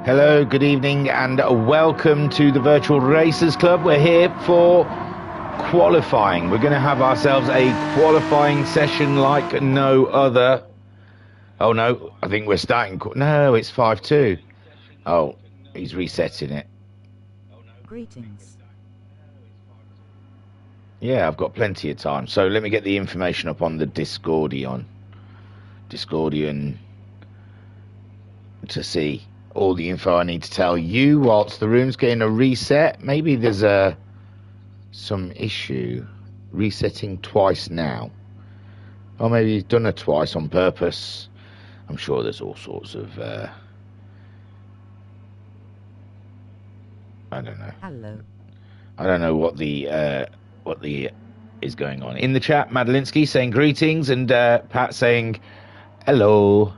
Hello, good evening, and welcome to the Virtual Racers Club. We're here for qualifying. We're going to have ourselves a qualifying session like no other. Oh no, I think we're starting. No, it's 5-2. Oh, he's resetting it. Greetings. Yeah, I've got plenty of time. So let me get the information up on the Discordian to see all the info I need to tell you whilst the room's getting a reset. Maybe there's some issue resetting twice now, or maybe he's done it twice on purpose. I'm sure there's all sorts of I don't know. Hello. I don't know what the is going on in the chat. Madelinsky saying greetings, and Pat saying hello,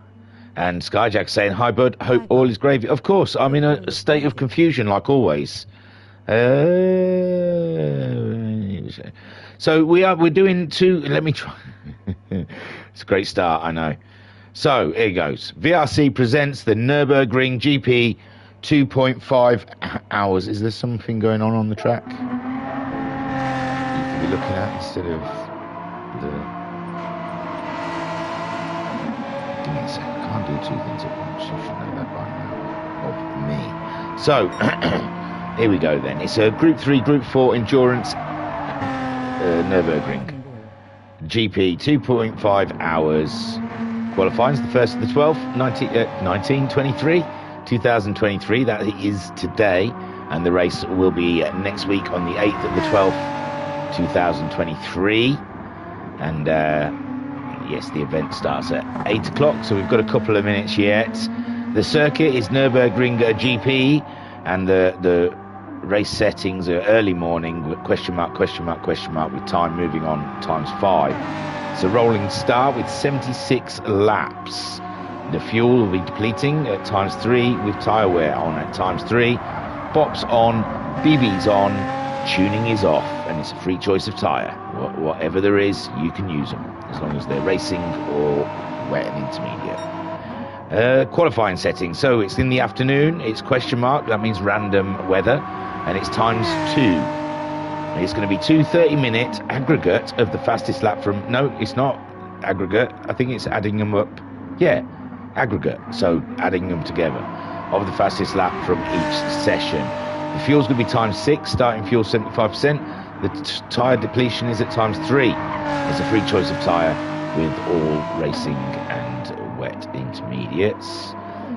and Skyjack saying hi bud, hope all is gravy. Of course, I'm in a state of confusion like always. So we're doing two. Let me try. It's a great start, I know. So here goes. VRC presents the Nurburgring GP 2.5 hours. Is there something going on the track you could be looking at instead of the... Give me a sec. I can't do two things at once. You should know that by now. Of me. So, here we go then. It's a Group 3, Group 4 endurance Nurburgring GP 2.5 hours. Qualifying is the 1st of the 12th, 1923. 2023, that is today, and the race will be next week on the 8th of the 12th, 2023, and yes, the event starts at 8 o'clock, so we've got a couple of minutes yet. The circuit is Nurburgring GP, and the race settings are early morning, question mark, with time moving on ×5. It's a rolling start with 76 laps. The fuel will be depleting at ×3 with tyre wear on at ×3. Bops on, BB's on, tuning is off, and it's a free choice of tyre. Whatever there is, you can use them, as long as they're racing or wet and intermediate. Qualifying setting, so it's in the afternoon, it's question mark, that means random weather, and it's ×2. It's going to be 2 30-minute aggregate of the fastest lap from... No, it's not aggregate, I think it's adding them up. Yeah. Aggregate, so adding them together, of the fastest lap from each session. The fuel's going to be ×6, starting fuel 75%. The tyre depletion is at ×3. It's a free choice of tyre with all racing and wet intermediates.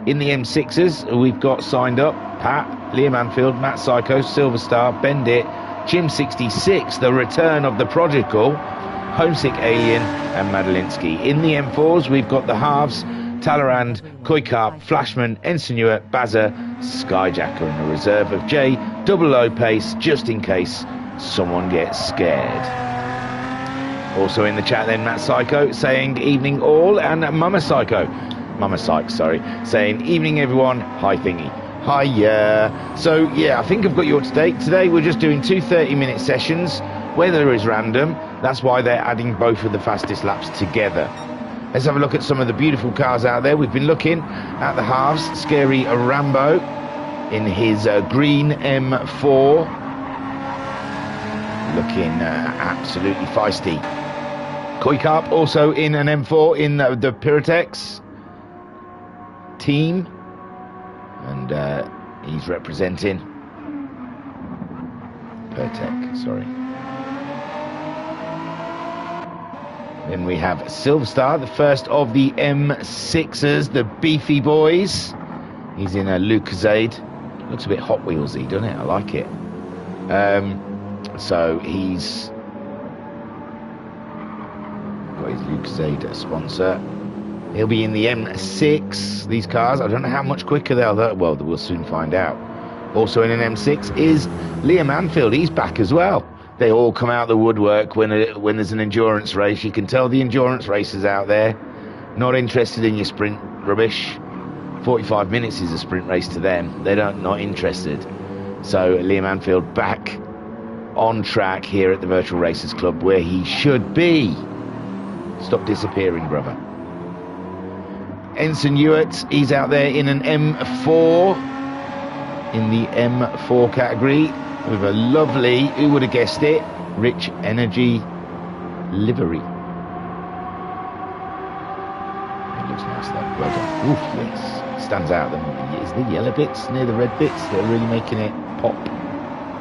In the M6s, we've got signed up Pat, Liam Anfield, Matt Psycho, Silver Star, Bendit, Jim 66, the return of the prodigal, Homesick Alien, and Madelinsky. In the M4s, we've got the halves, Talleyrand, Koikarp, Flashman, Ensigneur, Bazza, Skyjacker, and a reserve of J, double O pace, just in case someone gets scared. Also in the chat then, Matt Psycho saying evening all, and Mama Psycho, saying evening everyone, hi thingy. Hi, yeah. So yeah, I think I've got you up to date. Today we're just doing 2 30-minute sessions. Weather is random, that's why they're adding both of the fastest laps together. Let's have a look at some of the beautiful cars out there. We've been looking at the halves. Scary Rambo in his green M4. Looking absolutely feisty. Koikarp also in an M4 in the Pyrotex team. And he's representing Pertec, sorry. Then we have Silverstar, the first of the M6s, the beefy boys. He's in a Lucozade. Looks a bit Hot Wheelsy, doesn't it? I like it. So he's got his Lucozade sponsor. He'll be in the M6. These cars, I don't know how much quicker they'll... Well, we'll soon find out. Also in an M6 is Liam Anfield. He's back as well. They all come out the woodwork when there's an endurance race. You can tell the endurance racers out there not interested in your sprint rubbish. 45 minutes is a sprint race to them. They're not interested. So Liam Anfield back on track here at the Virtual Racers Club, where he should be. Stop disappearing, brother. Ensign Ewart, he's out there in an M4. in the M4 category with a lovely, who would have guessed it, Rich Energy livery. It looks nice though. Well done. Oof, yes. Stands out. Is the yellow bits near the red bits that are really making it pop?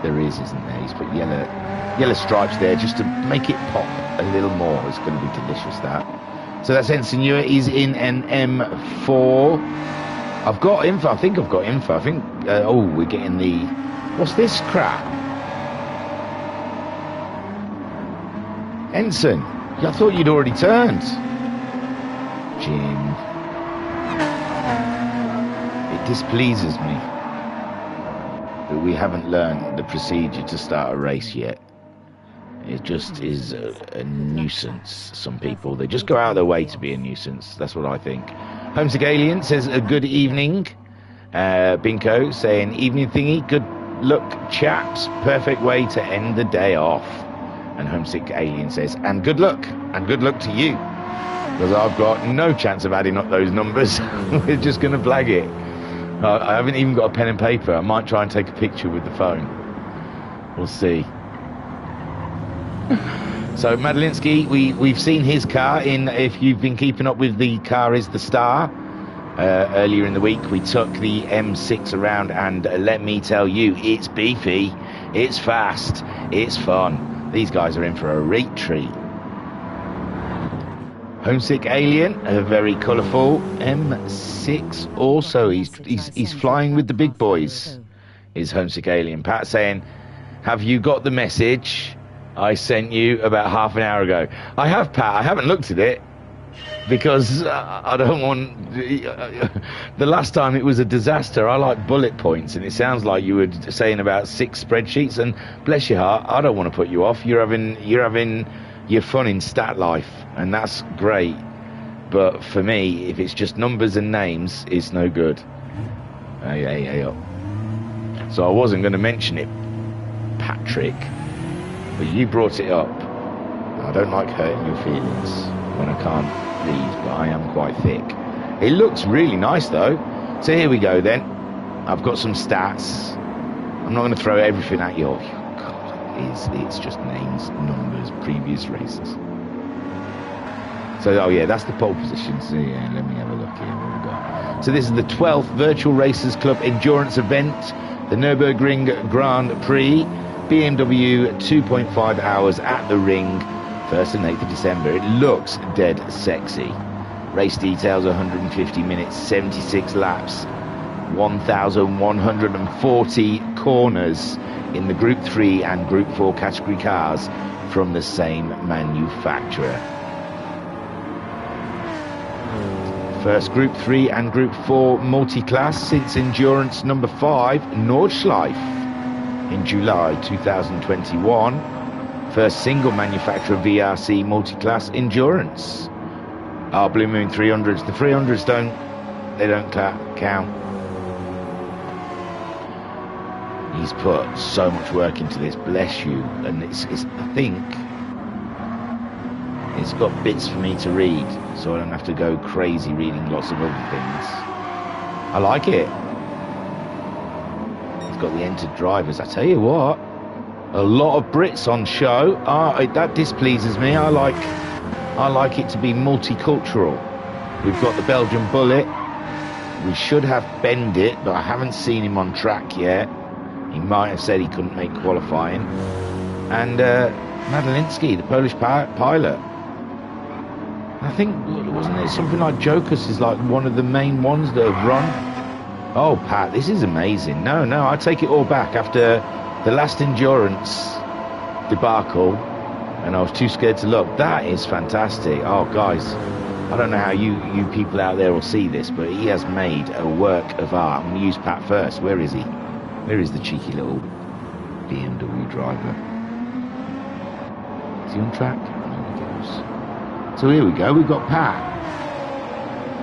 There is, isn't there? He's put yellow stripes there just to make it pop a little more. It's going to be delicious, that. So that's Ensign Ewer. He's in an M4. I've got info. I think I've got info. I think, oh, we're getting the, what's this crap? Ensign, I thought you'd already turned. Jim. It displeases me that we haven't learned the procedure to start a race yet. It just is a nuisance, some people. They just go out of their way to be a nuisance. That's what I think. Homesick Alien says, a good evening. Binko saying, evening thingy, good luck, chaps. Perfect way to end the day off. And Homesick Alien says, and good luck to you. Because I've got no chance of adding up those numbers. We're just going to blag it. I haven't even got a pen and paper. I might try and take a picture with the phone. We'll see. So Madalinsky, we've seen his car in, if you've been keeping up with the Car is the Star, earlier in the week we took the M6 around, and let me tell you, it's beefy, it's fast, it's fun. These guys are in for a rate treat. Homesick Alien, a very colourful M6 also. He's flying with the big boys, is Homesick Alien. Pat saying, have you got the message I sent you about half an hour ago? I have, Pat. I haven't looked at it because I don't want... The last time it was a disaster. I like bullet points, and it sounds like you were saying about 6 spreadsheets, and bless your heart, I don't want to put you off. You're having your fun in stat life, and that's great. But for me, if it's just numbers and names, it's no good. Hey, up. So I wasn't going to mention it, Patrick, but you brought it up. I don't like hurting your feelings when I can't read, but I am quite thick. It looks really nice though. So here we go then. I've got some stats. I'm not going to throw everything at you. Oh, God, it's just names, numbers, previous races. So, oh yeah, that's the pole position. So yeah, let me have a look here. What we got? So this is the 12th Virtual Racers Club endurance event, the Nurburgring Grand Prix. BMW 2.5 hours at the ring, 1st and 8th of December. It looks dead sexy. Race details, 150 minutes, 76 laps, 1,140 corners in the Group 3 and Group 4 category cars from the same manufacturer. First Group 3 and Group 4 multi-class since endurance number 5, Nordschleife, in July 2021. First single manufacturer VRC multi-class endurance. Our Blue Moon 300s. The 300s don't count. He's put so much work into this, bless you. And it's I think it's got bits for me to read, so I don't have to go crazy reading lots of other things. I like it. Got the entered drivers. I tell you what, a lot of Brits on show. That displeases me. I like it to be multicultural. We've got the Belgian Bullet. We should have Bendit, but I haven't seen him on track yet. He might have said he couldn't make qualifying. And Madalinsky, the Polish pilot. I think, wasn't it something like Jokers is like one of the main ones that have run? Oh, Pat, this is amazing. No, I take it all back. After the last endurance debacle, and I was too scared to look, that is fantastic. Oh, guys, I don't know how you people out there will see this, but he has made a work of art. I'm going to use Pat first. Where is he? Where is the cheeky little BMW driver? Is he on track? There he goes. So here we go. We've got Pat.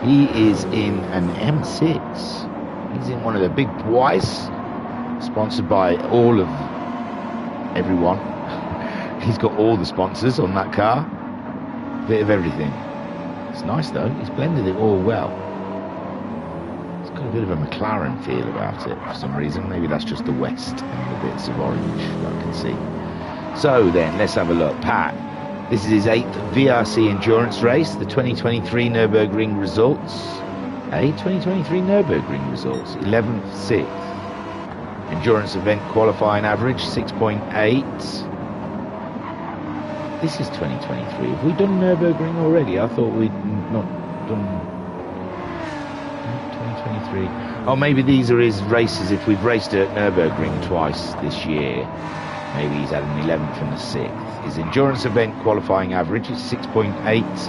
He is in an M6. He's in one of the big boys, sponsored by all of everyone. He's got all the sponsors on that car. Bit of everything. It's nice though. He's blended it all well. It's got a bit of a McLaren feel about it for some reason. Maybe that's just the west and the bits of orange that I can see. So then, let's have a look. Pat, this is his 8th VRC endurance race, the 2023 Nurburgring results. 2023 Nurburgring results, 11th, 6th. Endurance event qualifying average, 6.8. This is 2023. Have we done Nurburgring already? I thought we'd not done 2023. Oh, maybe these are his races. If we've raced at Nurburgring twice this year, maybe he's had an 11th and a 6th. His endurance event qualifying average is 6.8.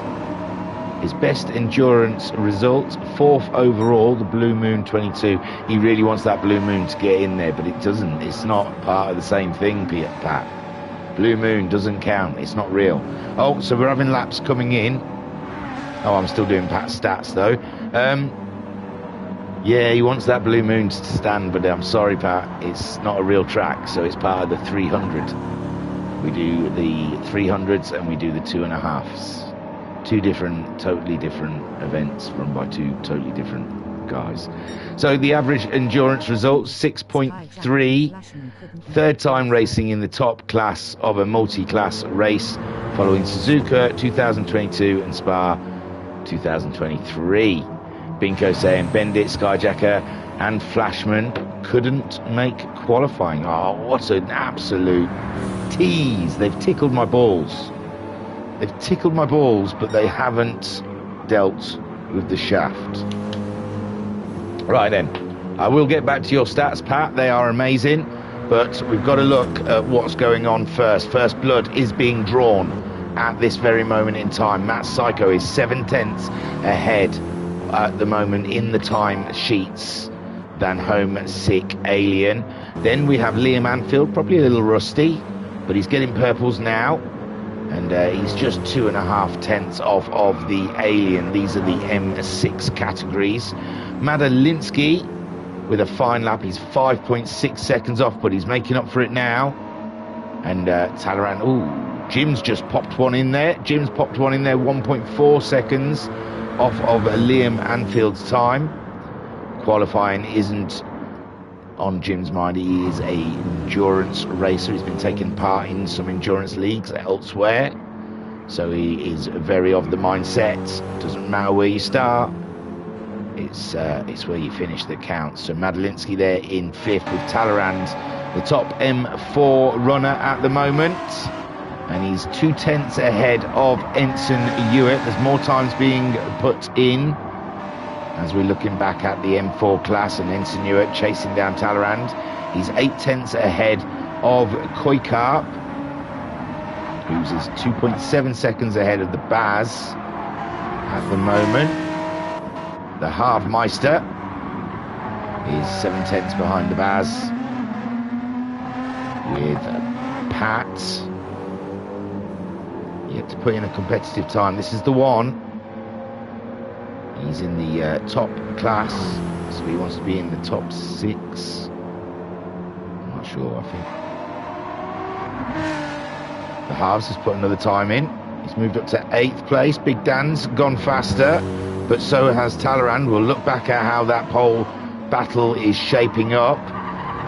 His best endurance result, 4th overall, the Blue Moon 22. He really wants that Blue Moon to get in there, but it doesn't. It's not part of the same thing, Pat. Blue Moon doesn't count. It's not real. Oh, so we're having laps coming in. Oh, I'm still doing Pat's stats, though. Yeah, he wants that Blue Moon to stand, but I'm sorry, Pat. It's not a real track, so it's part of the 300. We do the 300s and we do the 2.5s. Two totally different events run by two totally different guys. So the average endurance results, 6.3. 3rd time racing in the top class of a multi-class race, following Suzuka 2022 and Spa 2023. Binko saying Bendit, Skyjacker and Flashman couldn't make qualifying. Oh, what an absolute tease. They've tickled my balls. They've tickled my balls, but they haven't dealt with the shaft. Right then, I will get back to your stats, Pat. They are amazing, but we've got to look at what's going on first. First blood is being drawn at this very moment in time. Matt Psycho is 7/10 ahead at the moment in the time sheets than Home Sick Alien. Then we have Liam Anfield, probably a little rusty, but he's getting purples now. And he's just 2.5 tenths off of the Alien. These are the M6 categories. Madalinsky with a fine lap. He's 5.6 seconds off, but he's making up for it now. And Talleyrand, Jim's just popped one in there. 1.4 seconds off of Liam Anfield's time. Qualifying isn't on Jim's mind. He is a endurance racer. He's been taking part in some endurance leagues elsewhere, so he is very of the mindset, doesn't matter where you start, it's where you finish that counts. So Madalinsky there in 5th with Talleyrand, the top M4 runner at the moment, and he's 2 tenths ahead of Ensign Hewitt. There's more times being put in as we're looking back at the M4 class, and Ensign Hewitt chasing down Talleyrand. He's 8 tenths ahead of Koikarp, who's 2.7 seconds ahead of the Baz at the moment. The Halfmeister is 7 tenths behind the Baz, with Pat yet to put in a competitive time. This is the one. He's in the top class, so he wants to be in the top 6. I'm not sure, I think. The Halves has put another time in. He's moved up to 8th place. Big Dan's gone faster, but so has Talleyrand. We'll look back at how that pole battle is shaping up.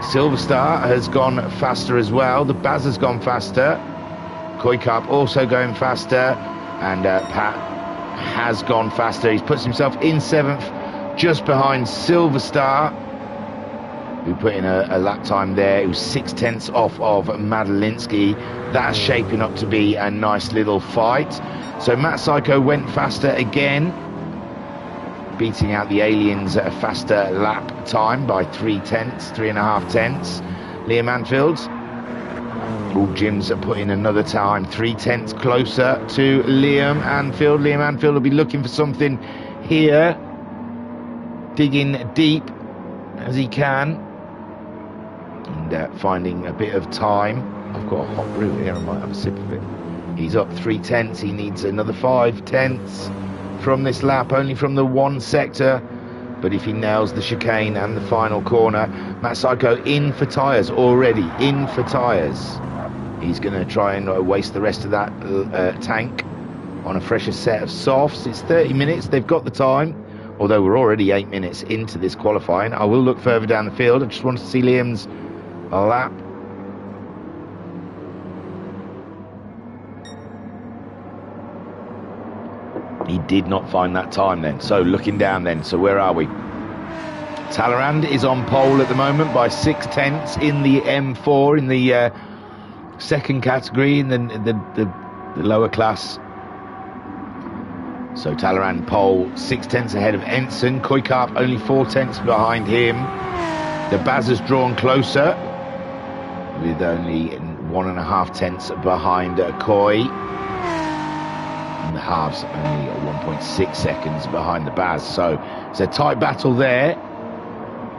Silver Star has gone faster as well. The Baz has gone faster. Koikarp also going faster, and Pat has gone faster. He's puts himself in 7th, just behind Silver Star, who put in a lap time there. It was 6 tenths off of Madalinsky. That's shaping up to be a nice little fight. So Matt Psycho went faster again, beating out the Aliens at a faster lap time by 3.5 tenths. Liam Anfield, Jim's put in another time, 3 tenths closer to Liam Anfield. Liam Anfield will be looking for something here, digging deep as he can, and finding a bit of time. I've got a hot brew here, I might have a sip of it. He's up 3 tenths. He needs another 5 tenths from this lap, only from the one sector, but if he nails the chicane and the final corner, Matt Psycho in for tyres already, in for tyres. He's going to try and waste the rest of that tank on a fresher set of softs. It's 30 minutes, they've got the time. although we're already 8 minutes into this qualifying. I will look further down the field. I just wanted to see Liam's lap. He did not find that time then. So looking down then, so where are we? Talleyrand is on pole at the moment by 0.6 in the M4, in the second category, in the lower class. So Talleyrand pole, 0.6 ahead of Ensign. Kuikarp only 0.4 behind him. The Baz has drawn closer with only 1.5 behind Coy. And the halves only 1.6 seconds behind the Baz. So it's a tight battle there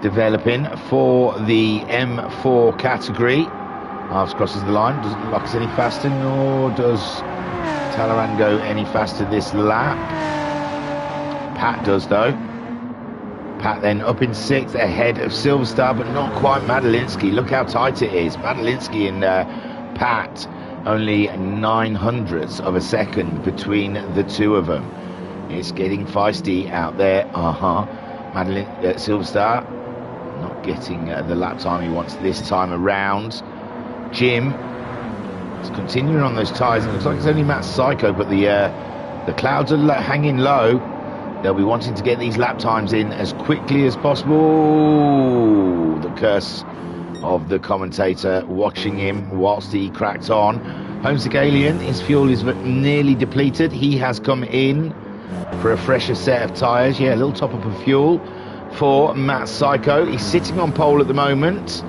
developing for the M4 category. Halves crosses the line. Doesn't look like it's any faster, nor does Talleyrand go any faster this lap. Pat does though. Pat then up in 6th ahead of Silverstar, but not quite Madalinsky. Look how tight it is. Madalinsky and Pat, only 0.09 of a second between the two of them. It's getting feisty out there. Silverstar not getting the lap time he wants this time around. Jim is continuing on those tyres. It looks like it's only Matt Psycho, but the clouds are hanging low. They'll be wanting to get these lap times in as quickly as possible. The curse of the commentator watching him whilst he cracked on. Homesick Alien, his fuel is nearly depleted. He has come in for a fresher set of tyres. Yeah, a little top up of fuel for Matt Psycho. He's sitting on pole at the moment,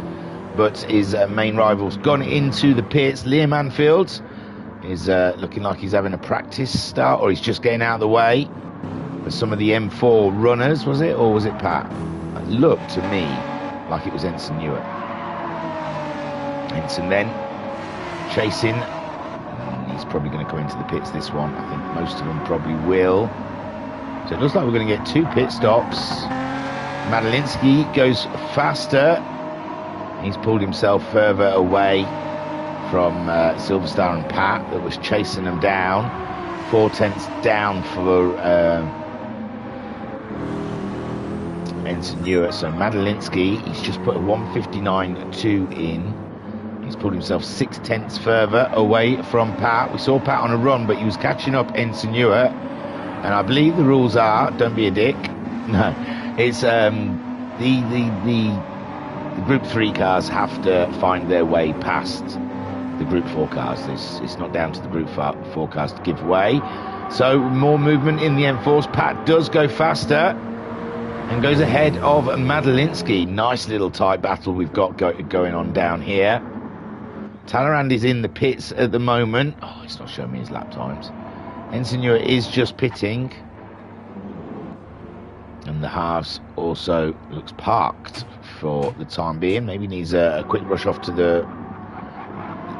but his main rival's gone into the pits. Liam Anfield is looking like he's having a practice start, or he's just getting out of the way for some of the M4 runners, was it? Or was it Pat? It looked to me like it was Ensign Newer. Ensign then chasing. He's probably going to come into the pits this one. I think most of them probably will. So it looks like we're going to get 2 pit stops. Madalinsky goes faster. He's pulled himself further away from Silverstar and Pat that was chasing them down. 0.4 down for Ensign Newer. So Madalinsky, he's just put a 1:59.2 in. He's pulled himself 0.6 further away from Pat. We saw Pat on a run, but he was catching up Ensign Newer. And I believe the rules are, don't be a dick. No, it's the Group 3 cars have to find their way past the Group 4 cars. It's not down to the Group 4 cars to give way. So more movement in the M4s. Pat does go faster and goes ahead of Madalinsky. Nice little tight battle we've got going on down here. Talleyrand is in the pits at the moment. Oh, it's not showing me his lap times. Ensign Newer is just pitting. And the halves also looks parked for the time being. Maybe needs a quick rush off to the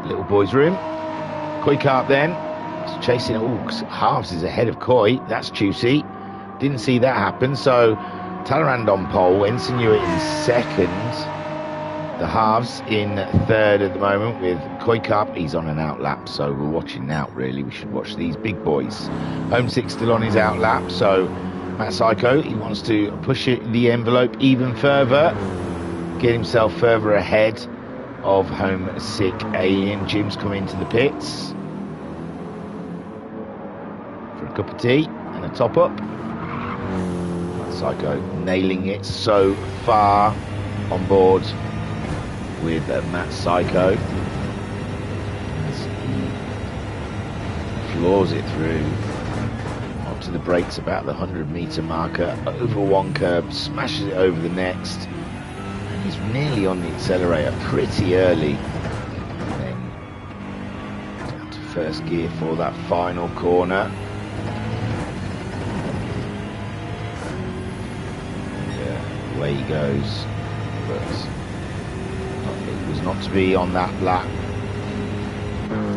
little boys' room. Kuikarp then is chasing. Oh, halves is ahead of Coy. That's juicy. Didn't see that happen. So Talleyrand on pole. Ensign Newer in 2nd. The halves in 3rd at the moment with Kuikarp. He's on an out lap, so we're watching out really. We should watch these big boys. Homesick still on his out lap, so Matt Psycho, he wants to push the envelope even further, get himself further ahead of Homesick Alien. Jim's come into the pits for a cup of tea and a top up. Matt Psycho nailing it so far on board with Matt Psycho as he floors it through onto the brakes about the 100-metre marker, over one curb, smashes it over the next, and he's nearly on the accelerator pretty early. And then down to first gear for that final corner. And away he goes, but it was not to be on that lap.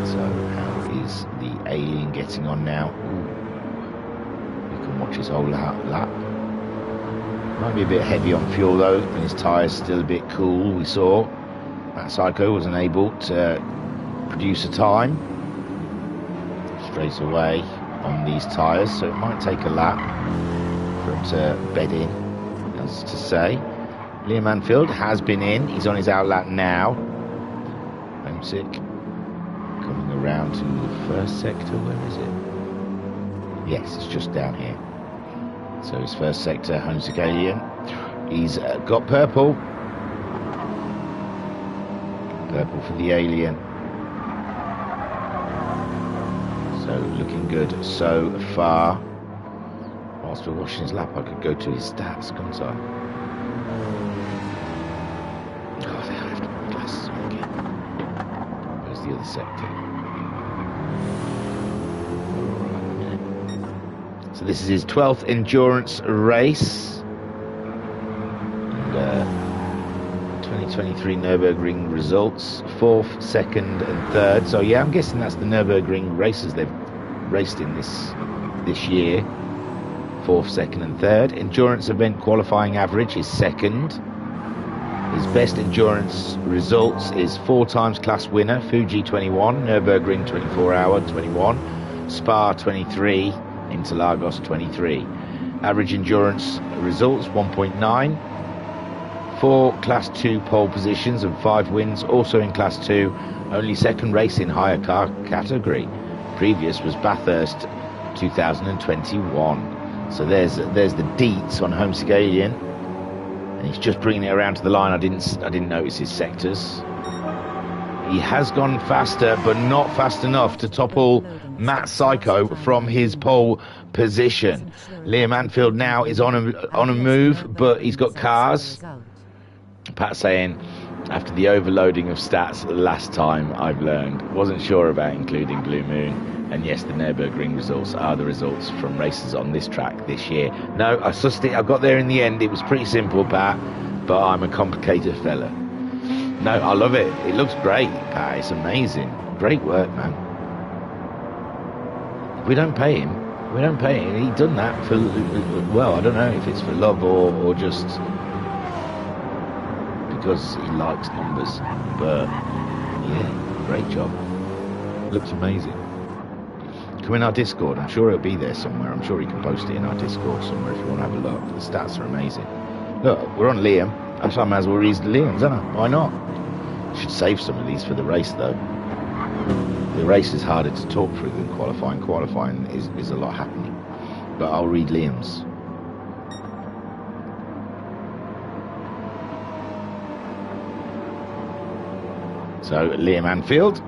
So how is the Alien getting on now? Ooh. You can watch his whole lap. Might be a bit heavy on fuel though, and his tyres still a bit cool. We saw Matt Psycho wasn't able to produce a time straight away on these tyres, so it might take a lap for him to bed in, as to say. Liam Anfield has been in. He's on his outlap now. Homesick. Coming around to the first sector. Where is it? Yes, it's just down here. So his first sector, Homesick Alien. He's got purple. Purple for the Alien. So looking good so far. Whilst we're washing his lap, I could go to his stats, can't I? Oh, they have to put my glasses on again. Where's the other sector? So this is his 12th endurance race. And 2023 Nurburgring results, 4th, 2nd and 3rd. So yeah, I'm guessing that's the Nurburgring races they've raced in this year. 4th, 2nd and 3rd. Endurance event qualifying average is 2nd. His best endurance results is 4 times class winner, Fuji 21, Nurburgring 24 hour 21, Spa 23, Interlagos 23. Average endurance results 1.9. 4 class 2 pole positions and 5 wins, also in class 2, only second race in higher car category. Previous was Bathurst 2021. So there's the deets on Homesick Alien, and he's just bringing it around to the line. I didn't notice his sectors. He has gone faster, but not fast enough to topple Matt Psycho from his pole position. Liam Anfield now is on a move, but he's got cars. Pat saying, after the overloading of stats last time, I've learned. Wasn't sure about including Blue Moon. And yes, the Nurburgring results are the results from races on this track this year. No, I sussed it. I got there in the end. It was pretty simple, Pat, but I'm a complicated fella. No, I love it. It looks great, Pat. It's amazing. Great work, man. We don't pay him. We don't pay him. He's done that for, well, I don't know if it's for love or just because he likes numbers. But, yeah, great job. Looks amazing. Come in our Discord. I'm sure it'll be there somewhere. I'm sure he can post it in our Discord somewhere if you want to have a look. The stats are amazing. Look, we're on Liam. I might as well read Liam's, don't I? Why not? Should save some of these for the race, though. The race is harder to talk through than qualifying. Qualifying is a lot happening. But I'll read Liam's. So, Liam Anfield.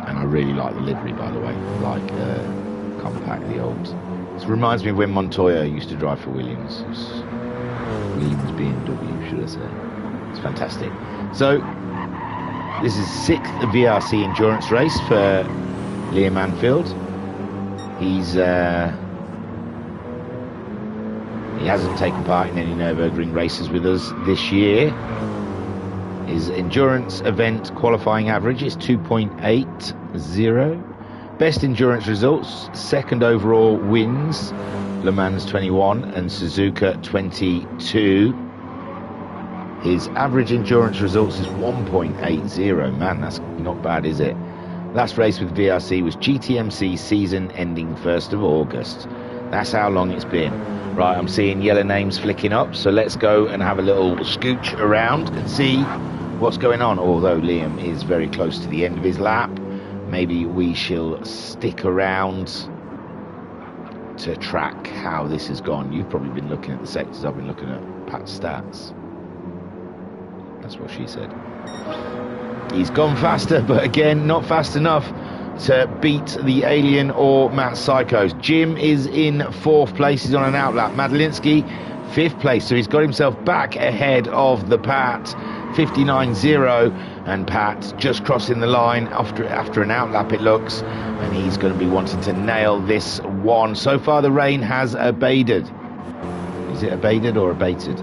And I really like the livery, by the way. Like compact, the old. This reminds me of when Montoya used to drive for Williams. Williams BMW, should I say. It's fantastic. So, this is 6th VRC endurance race for Liam Anfield. He hasn't taken part in any Nurburgring races with us this year. His endurance event qualifying average is 2.80. Best endurance results, 2nd overall wins, Le Mans 21 and Suzuka 22. His average endurance results is 1.80. Man, that's not bad, is it? Last race with VRC was GTMC season ending 1st of August. That's how long it's been. Right, I'm seeing yellow names flicking up, so let's go and have a little scooch around and see what's going on. Although Liam is very close to the end of his lap, maybe we shall stick around to track how this has gone. You've probably been looking at the sectors. I've been looking at Pat's stats. That's what she said. He's gone faster, but again, not fast enough to beat the Alien or Matt Psychos. Jim is in 4th place. He's on an outlap. Madalinsky, 5th place. So he's got himself back ahead of the Pat. 59.0, and Pat just crossing the line after an outlap, it looks, and he's going to be wanting to nail this one. So far the rain has abated. Is it abated or abated?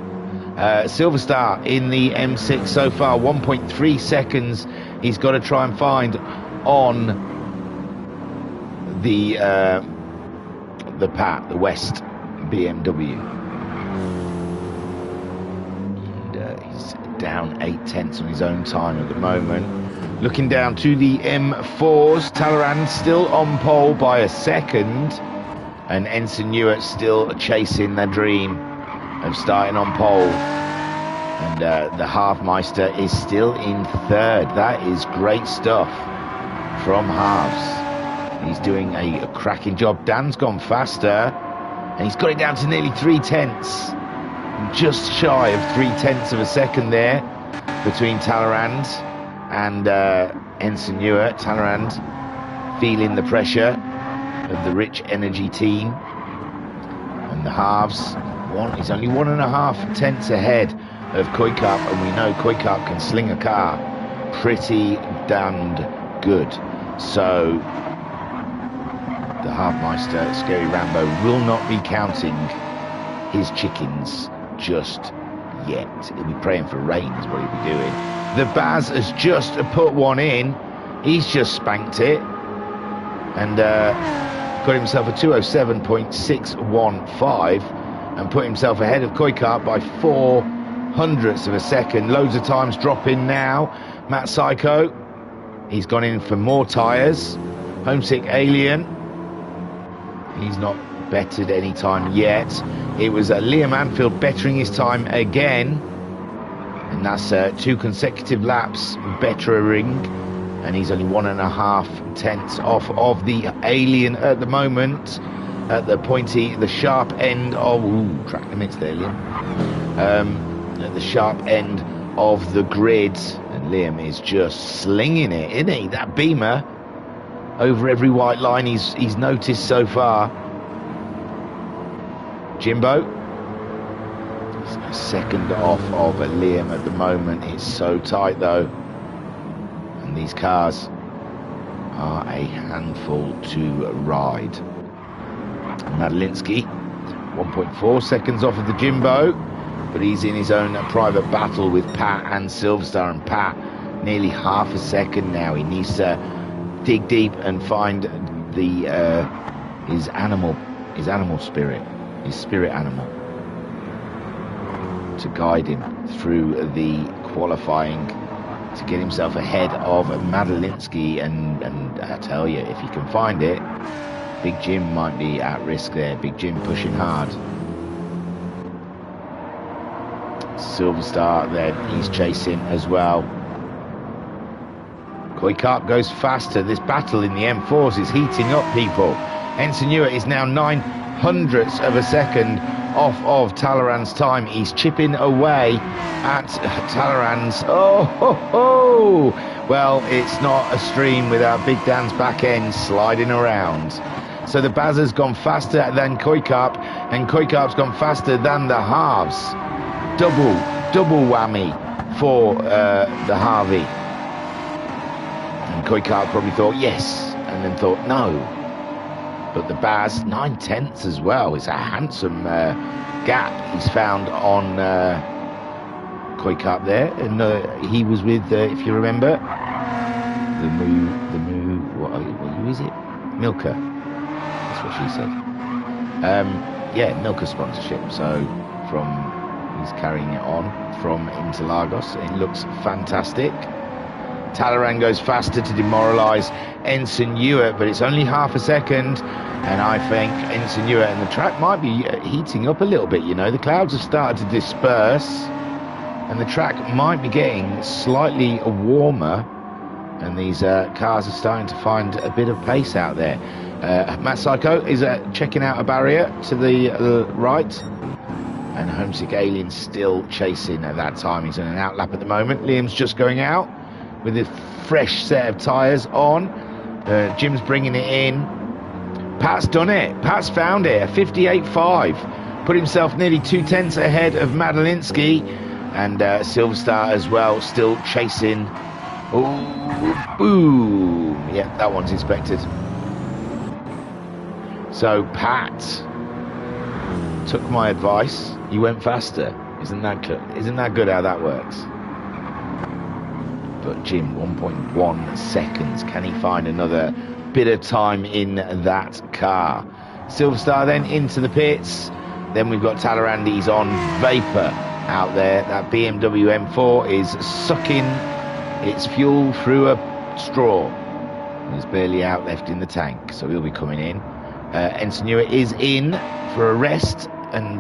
Silver Star in the M6 so far, 1.3 seconds he's got to try and find on the Pat, the West BMW. He's down 8/10 on his own time at the moment. Looking down to the M4s, Talleyrand still on pole by a second. And Ensign Ewart still chasing their dream of starting on pole. And the Halfmeister is still in third. That is great stuff from Halves. He's doing a cracking job. Dan's gone faster, and he's got it down to nearly 3/10. Just shy of 3/10 of a second there between Talleyrand and Ensign Ewart. Talleyrand feeling the pressure of the Rich Energy team. And the Halves is only 1.5 tenths ahead of Kuykap, and we know Kuykap can sling a car pretty damned good. So the Halfmeister, Scary Rambo, will not be counting his chickens just yet. He'll be praying for rain is what he'll be doing. The Baz has just put one in. He's just spanked it and got himself a 207.615 and put himself ahead of Kuykap by 0.04 of a second. Loads of times dropping now. Matt Psycho, he's gone in for more tyres. Homesick Alien, he's not bettered any time yet. It was Liam Anfield bettering his time again, and that's 2 consecutive laps bettering, and he's only 1.5 tenths off of the Alien at the moment, at the sharp end of track limits there, Liam. At the sharp end of the grid, and Liam is just slinging it, isn't he? That Beamer over every white line he's noticed so far. Jimbo, he's a second off of Liam at the moment. It's so tight though, and these cars are a handful to ride. Madalinsky 1.4 seconds off of the Jimbo, but he's in his own private battle with Pat and Silverstar, and Pat nearly half a second now. He needs to dig deep and find the his animal spirit, his spirit animal, to guide him through the qualifying to get himself ahead of Madalinsky. And I tell you, if he can find it, Big Jim might be at risk there. Big Jim pushing hard. Silverstar then, he's chasing as well. Kuykap goes faster. This battle in the M4s is heating up, people. Ensign Ewart is now 0.09 of a second off of Talleyrand's time. He's chipping away at Talleyrand's. Oh, ho, ho. Well, it's not a stream without Big Dan's back end sliding around. So the Baz has gone faster than Kuykap, and Kuykap's gone faster than the Halves. Double whammy for the Harvey. And Kuykap probably thought yes, and then thought no. But the Baz, 9/10 as well. It's a handsome gap he's found on Kuykap there, and he was with, if you remember, the Moo. Who is it? Milka. That's what she said. Yeah, Milka sponsorship. So he's carrying it on from Interlagos. It looks fantastic. Talleyrand goes faster to demoralise Ensign Ewart, but it's only half a second, and I think Ensign Ewart and the track might be heating up a little bit. You know, the clouds have started to disperse, and the track might be getting slightly warmer, and these cars are starting to find a bit of pace out there. Matt Psycho is checking out a barrier to the right, and Homesick Alien still chasing at that time. He's in an outlap at the moment. Liam's just going out with a fresh set of tyres on. Jim's bringing it in. Pat's done it. Pat's found it. A 58.5. Put himself nearly 0.2 ahead of Madalinsky. And Silverstar as well, still chasing. Oh, boom. Yeah, that one's inspected. So Pat took my advice. He went faster. Isn't that good how that works? But Jim, 1.1 seconds. Can he find another bit of time in that car? Silverstar then into the pits. Then we've got Talleyrand. He's on vapor out there. That BMW M4 is sucking its fuel through a straw. There's barely out left in the tank, so he'll be coming in. Ensenua is in for a rest and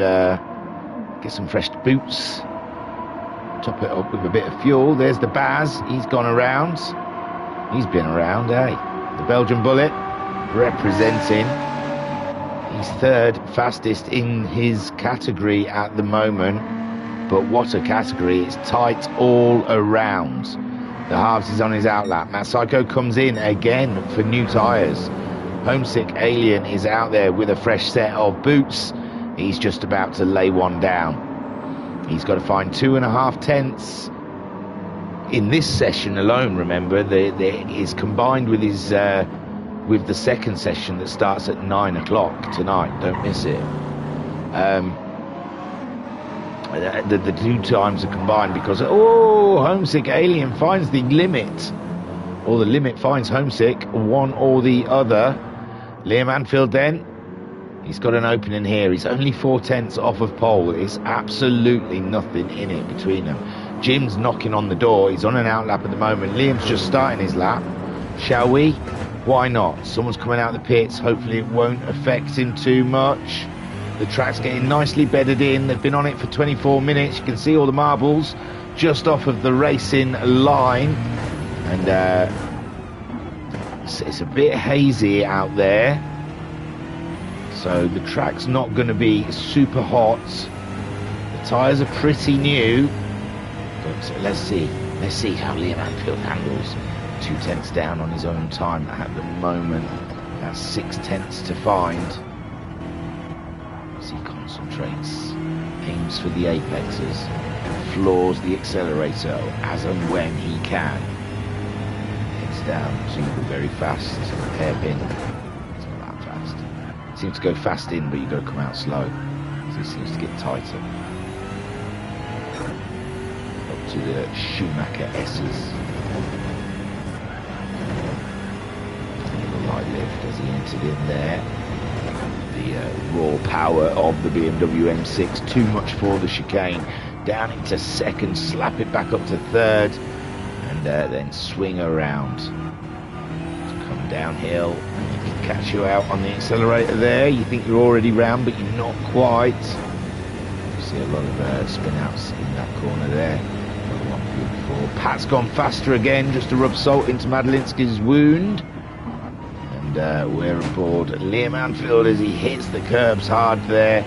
get some fresh boots. Top it up with a bit of fuel. There's the Baz. He's gone around. He's been around, eh? The Belgian Bullet representing. He's third fastest in his category at the moment. But what a category. It's tight all around. The halves is on his outlap. Matt Psycho comes in again for new tyres. Homesick Alien is out there with a fresh set of boots. He's just about to lay one down. He's got to find 2.5 tenths in this session alone. Remember, is combined with his with the second session that starts at 9 o'clock tonight. Don't miss it. The two times are combined because Homesick Alien finds the limit, or the limit finds Homesick, one or the other. Liam Anfield then. He's got an opening here. He's only 4 tenths off of pole. It's absolutely nothing in it between them. Jim's knocking on the door. He's on an outlap at the moment. Liam's just starting his lap. Shall we? Why not? Someone's coming out of the pits. Hopefully it won't affect him too much. The track's getting nicely bedded in. They've been on it for 24 minutes. You can see all the marbles just off of the racing line. And it's a bit hazy out there. So the track's not going to be super hot. The tyres are pretty new. So let's see how Liam Anfield handles. 2 tenths down on his own time at the moment. That's 6 tenths to find. As he concentrates, aims for the apexes, floors the accelerator as and when he can. Heads down to very fast hairpin. Seems to go fast in, but you've got to come out slow. So it seems to get tighter. Up to the Schumacher S's. A little light lift as he entered in there. The raw power of the BMW M6. Too much for the chicane. Down into second, slap it back up to third, and then swing around. Come downhill. Catch you out on the accelerator there. You think you're already round, but you're not quite. You see a lot of spin outs in that corner there. Another one beautiful. Pat's gone faster again, just to rub salt into Madlinski's wound. And we're aboard Liam Anfield as he hits the curbs hard there,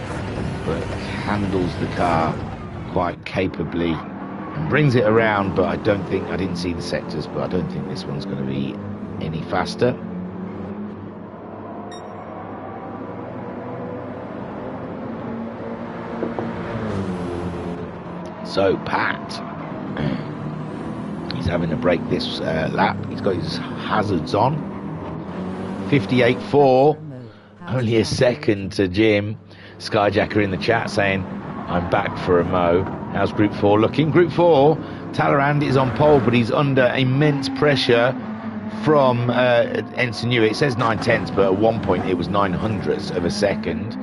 but handles the car quite capably and brings it around. But I didn't see the sectors, but I don't think this one's going to be any faster. So Pat, he's having a break this lap. He's got his hazards on. 58.4, only a second to Jim. Skyjacker in the chat saying, I'm back for a mo. How's Group 4 looking? Group 4, Talleyrand is on pole, but he's under immense pressure from Ensenua. It says 9 tenths, but at one point it was 900ths of a second.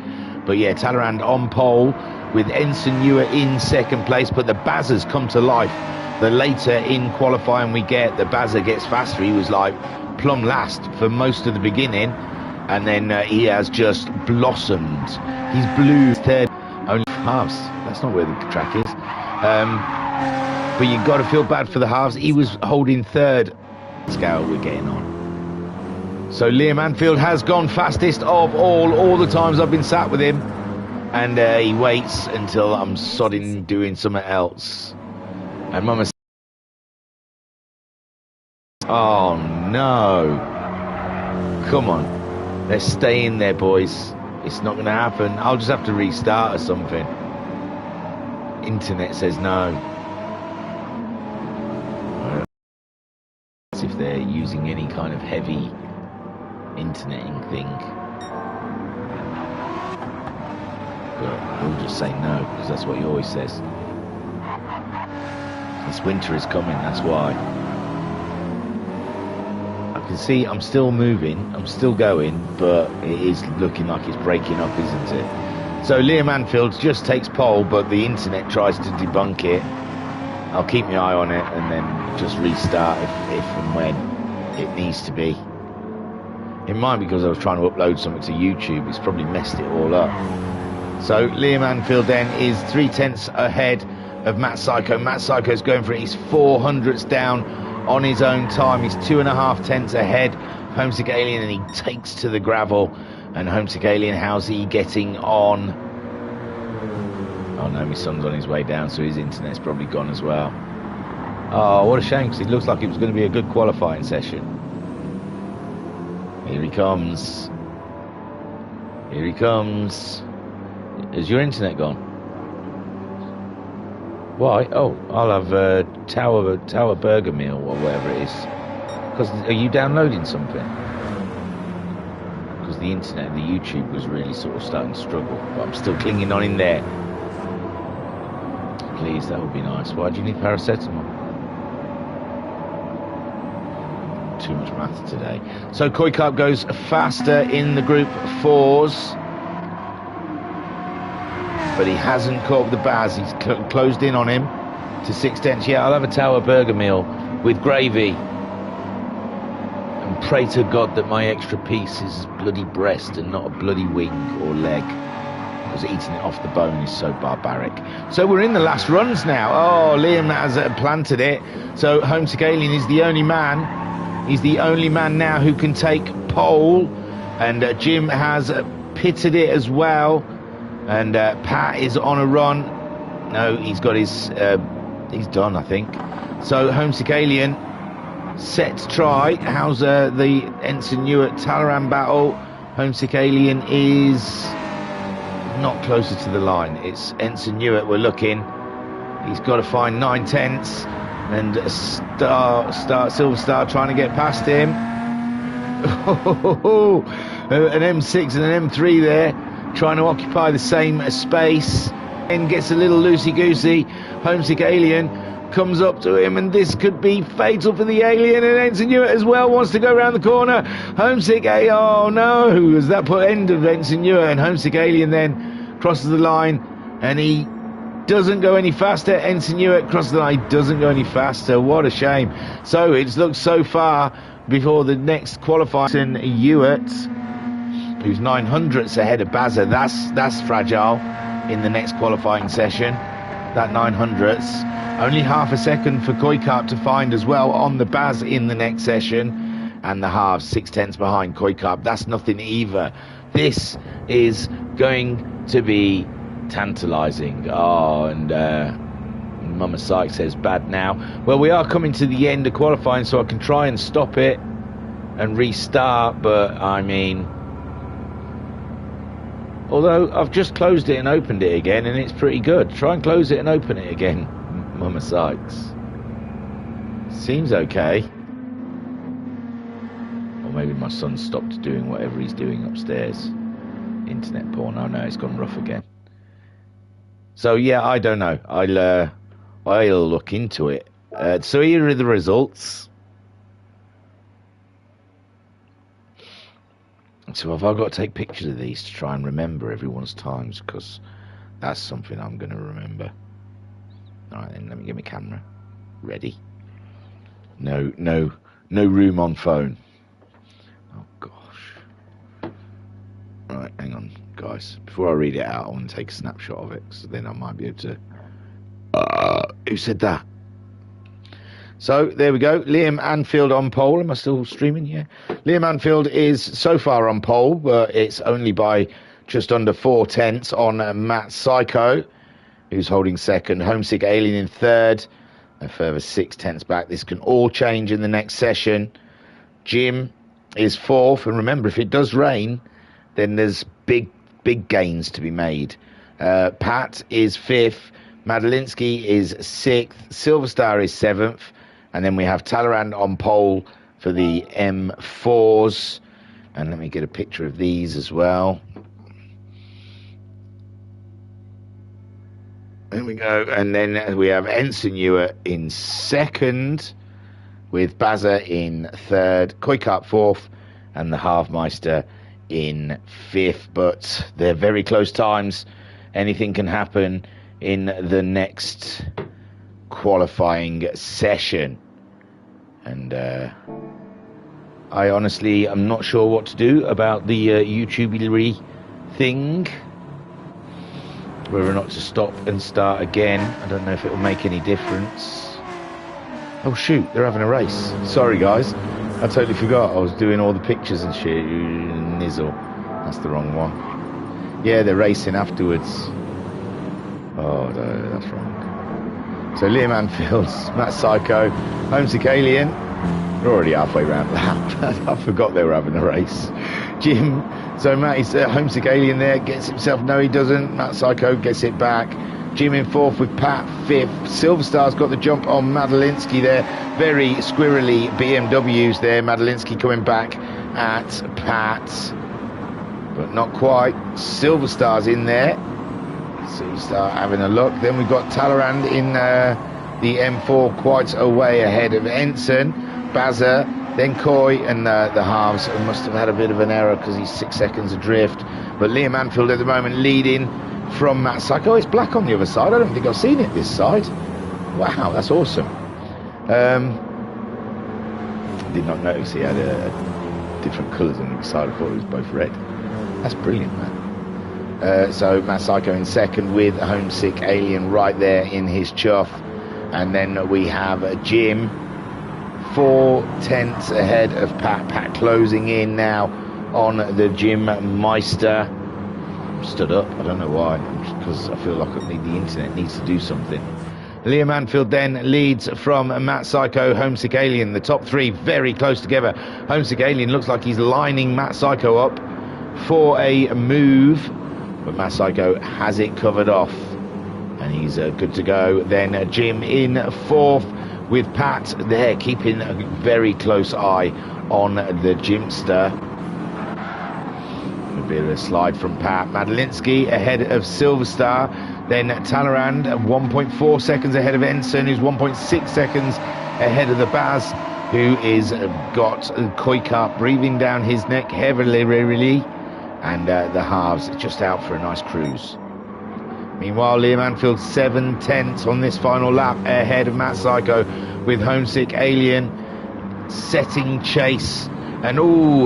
But yeah, Talleyrand on pole with Ensenua in second place, but the Bazzers come to life. The later in qualifying we get, the Bazzer gets faster. He was like plumb last for most of the beginning, and then he has just blossomed. He's blue third, only halves. That's not where the track is. But you've got to feel bad for the halves. He was holding third. Scale we're getting on. So Liam Anfield has gone fastest of all the times I've been sat with him. And he waits until I'm sodding doing something else. And Mama... Oh no. Come on. Let's stay in there, boys. It's not going to happen. I'll just have to restart or something. Internet says no. If they're using any kind of heavy interneting thing. But we'll just say no, because that's what he always says. This winter is coming, that's why. I can see I'm still moving, I'm still going, but it is looking like it's breaking up, isn't it? So Liam Anfield just takes pole, but the internet tries to debunk it. I'll keep my eye on it and then just restart if and when it needs to be. It might be because I was trying to upload something to YouTube. It's probably messed it all up. So Liam Anfield then is 3/10 ahead of Matt Psycho. Matt Psycho's going for it. He's 400ths down on his own time. He's 2.5 ahead of Homesick Alien, and he takes to the gravel. And Homesick Alien, how's he getting on? Oh no, my son's on his way down, so his internet's probably gone as well. Oh, what a shame, because it looks like it was going to be a good qualifying session. Here he comes. Here he comes. Is your internet gone? Why? Oh, I'll have a Tower Burger meal or whatever it is. Because are you downloading something? Because the internet, the YouTube was really sort of starting to struggle, but I'm still clinging on in there. Please, that would be nice. Why do you need paracetamol? Too much math today. So Koi Carp goes faster in the Group 4s. But he hasn't caught up the Baz. He's closed in on him to 6/10. Yeah, I'll have a Tower Burger meal with gravy. And pray to God that my extra piece is bloody breast and not a bloody wing or leg. Because eating it off the bone is so barbaric. So we're in the last runs now. Oh, Liam has planted it. So Homesick Alien is the only man. He's the only man now who can take pole. And Jim has pitted it as well. And Pat is on a run. No, he's got his... he's done, I think. So Homesick Alien set to try. How's the Ensign Newark Talaran battle? Homesick Alien is not closer to the line. It's Ensign Newark we're looking. He's got to find 9/10. And Silver Star trying to get past him. An M6 and an M3 there, trying to occupy the same space, and gets a little loosey-goosey. Homesick Alien comes up to him, and this could be fatal for the Alien, and Ensign Newark as well wants to go around the corner. Homesick oh no, has that put end of Ensign Newark, and Homesick Alien then crosses the line, and he doesn't go any faster. Ensign Newark crosses the line, doesn't go any faster. What a shame. So it's looked so far before the next qualifier. Ewart, who's 900ths ahead of Bazza. That's fragile in the next qualifying session. That 900ths. Only half a second for Koi Carp to find as well on the Baz in the next session. And the halves, 6/10 behind Koi Carp. That's nothing either. This is going to be tantalising. Oh, and Mama Syke says bad now. Well, we are coming to the end of qualifying, so I can try and stop it and restart, but I mean, although I've just closed it and opened it again, and it's pretty good. Try and close it and open it again, Mama Sykes. Seems okay. Or maybe my son stopped doing whatever he's doing upstairs. Internet porn. Oh no, it's gone rough again. So yeah, I don't know. I'll look into it. So here are the results. So have I got to take pictures of these to try and remember everyone's times? Because that's something I'm going to remember. All right, then let me get my camera ready. No room on phone. Oh gosh. Right, hang on, guys. Before I read it out, I want to take a snapshot of it, so then I might be able to. Who said that? So there we go. Liam Anfield on pole. Am I still streaming? Yeah. Liam Anfield is so far on pole, but it's only by just under 4/10 on Matt Psycho, who's holding second. Homesick Alien in third. A further 6/10 back. This can all change in the next session. Jim is fourth, and remember, if it does rain, then there's big gains to be made. Pat is fifth. Madalinsky is sixth. Silver Star is seventh. And then we have Talleyrand on pole for the M4s. And let me get a picture of these as well. There we go. And then we have Ensign Newark in second, with Bazza in third, Koi Carp fourth, and the Halfmeister in fifth. But they're very close times. Anything can happen in the next qualifying session. And I honestly am not sure what to do about the YouTube-y thing. Whether or not to stop and start again. I don't know if it will make any difference. Oh shoot, they're having a race. Sorry guys, I totally forgot I was doing all the pictures and shit. Nizzle. That's the wrong one. Yeah, they're racing afterwards. Oh no, that's wrong. So Liam Anfield's Matt Psycho, Homesick Alien. They're already halfway round the lap. I forgot they were having a race. Jim, so Matt is Homesick Alien there, gets himself, no he doesn't. Matt Psycho gets it back. Jim in fourth with Pat fifth. Silver Star's got the jump on Madalinsky there. Very squirrely BMWs there. Madalinsky coming back at Pat, but not quite. Silver Star's in there. Silver Star having a look. Then we've got Talleyrand in the M4 quite away ahead of Ensign. Bazza, then Coy, and the halves must have had a bit of an error because he's 6 seconds adrift. But Liam Anfield at the moment leading from Matt Psycho. Oh, it's black on the other side. I don't think I've seen it this side. Wow, that's awesome. Did not notice he had different colours on the other side. I thought it was both red. That's brilliant, man. So Matt Psycho in second with Homesick Alien right there in his chuff. And then we have Jim 4 tenths ahead of Pat. Pat closing in now on the Jim Meister. Stood up, I don't know why, because I feel like the internet needs to do something. Liam Anfield then leads from Matt Psycho, Homesick Alien. The top three very close together. Homesick Alien looks like he's lining Matt Psycho up for a move, but Matt Psycho has it covered off and he's good to go. Then Jim in fourth with Pat there, keeping a very close eye on the Jimster. A bit of a slide from Pat. Madalinsky ahead of Silver Star. Then Talleyrand 1.4 seconds ahead of Ensign, who's 1.6 seconds ahead of the Baz, who is got Koikart breathing down his neck heavily, really, and the halves just out for a nice cruise. Meanwhile, Liam Anfield 7 tenths on this final lap ahead of Matt Psycho, with Homesick Alien setting chase. And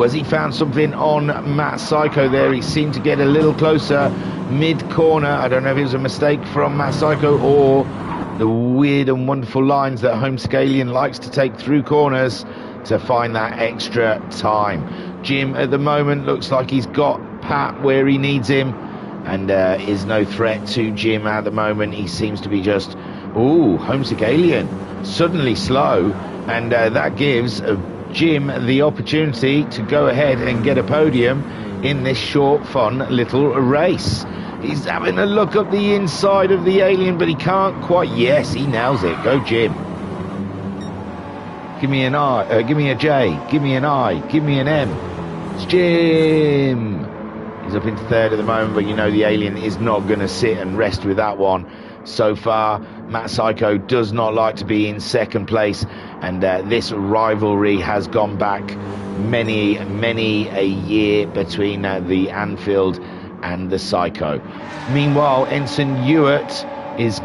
has he found something on Matt Psycho there? He seemed to get a little closer mid-corner. I don't know if it was a mistake from Matt Psycho or the weird and wonderful lines that Homesick Alien likes to take through corners to find that extra time. Jim at the moment looks like he's got Pat where he needs him and is no threat to Jim at the moment. He seems to be just, Homesick Alien suddenly slow, and that gives Jim the opportunity to go ahead and get a podium in this short, fun little race. He's having a look up the inside of the Alien, but he can't quite. Yes, he nails it. Go, Jim. Give me an I, give me a J, give me an I, give me an M. It's Jim. He's up into third at the moment, but you know the Alien is not going to sit and rest with that one. So far, Matt Psycho does not like to be in second place, and this rivalry has gone back many a year between the Anfield and the Psycho. Meanwhile, Ensign Ewart is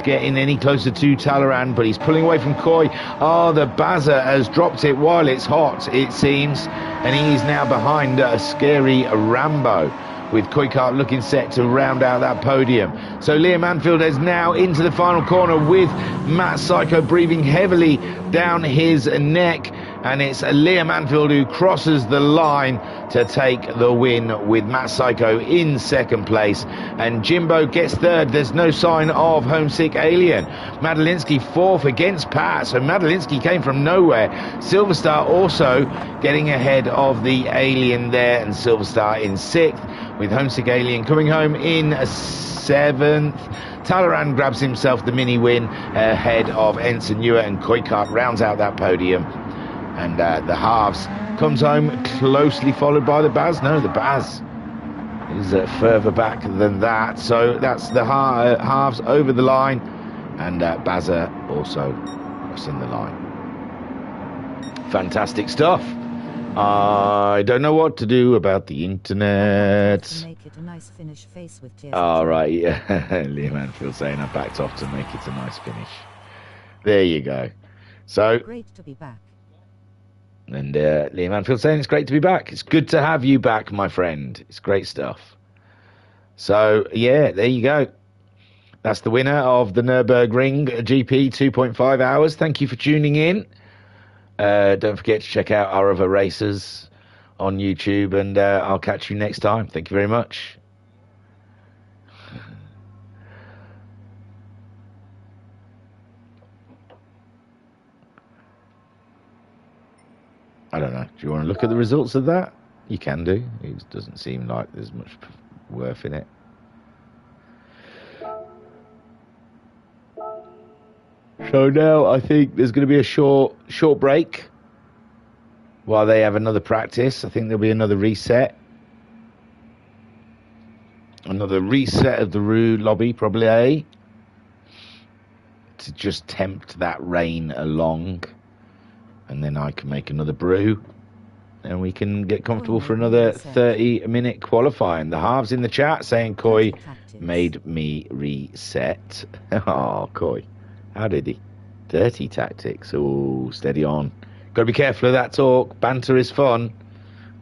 getting any closer to Talleyrand, but he's pulling away from Coy. The Bazza has dropped it while it's hot, it seems, and he's now behind a scary Rambo, with Koikart looking set to round out that podium. So Liam Anfield is now into the final corner with Matt Psycho breathing heavily down his neck, and it's Liam Anfield who crosses the line to take the win, with Matt Psycho in second place, and Jimbo gets third. There's no sign of Homesick Alien. Madalinsky fourth against Pat, so Madalinsky came from nowhere. Silver Star also getting ahead of the Alien there, and Silver Star in sixth, with Homesick Alien coming home in seventh. Talleyrand grabs himself the mini win ahead of Ensign Ewart, and Koikart rounds out that podium. And the halves comes home closely followed by the Baz. No, the Baz is further back than that. So that's the halves over the line, and Bazza also crossing the line. Fantastic stuff. I don't know what to do about the internet. Make it a nice finish face with tears. All right, yeah. Liam Anfield saying I backed off to make it a nice finish. There you go. So Great to be back. And Liam Anfield saying it's great to be back. It's good to have you back, my friend. It's great stuff. So, yeah, there you go. That's the winner of the Nurburgring GP 2.5 hours. Thank you for tuning in. Don't forget to check out our other races on YouTube, and I'll catch you next time. Thank you very much. I don't know. Do you want to look at the results of that? You can do. It doesn't seem like there's much worth in it. So now I think there's going to be a short break while they have another practice. I think there'll be another reset. Another reset of the Rue lobby, probably, to just tempt that rain along. And then I can make another brew. And we can get comfortable for another 30-minute qualifying. The halves in the chat saying Coy made me reset. Oh, Coy. How did he? Dirty tactics. Oh, steady on. Got to be careful of that talk. Banter is fun.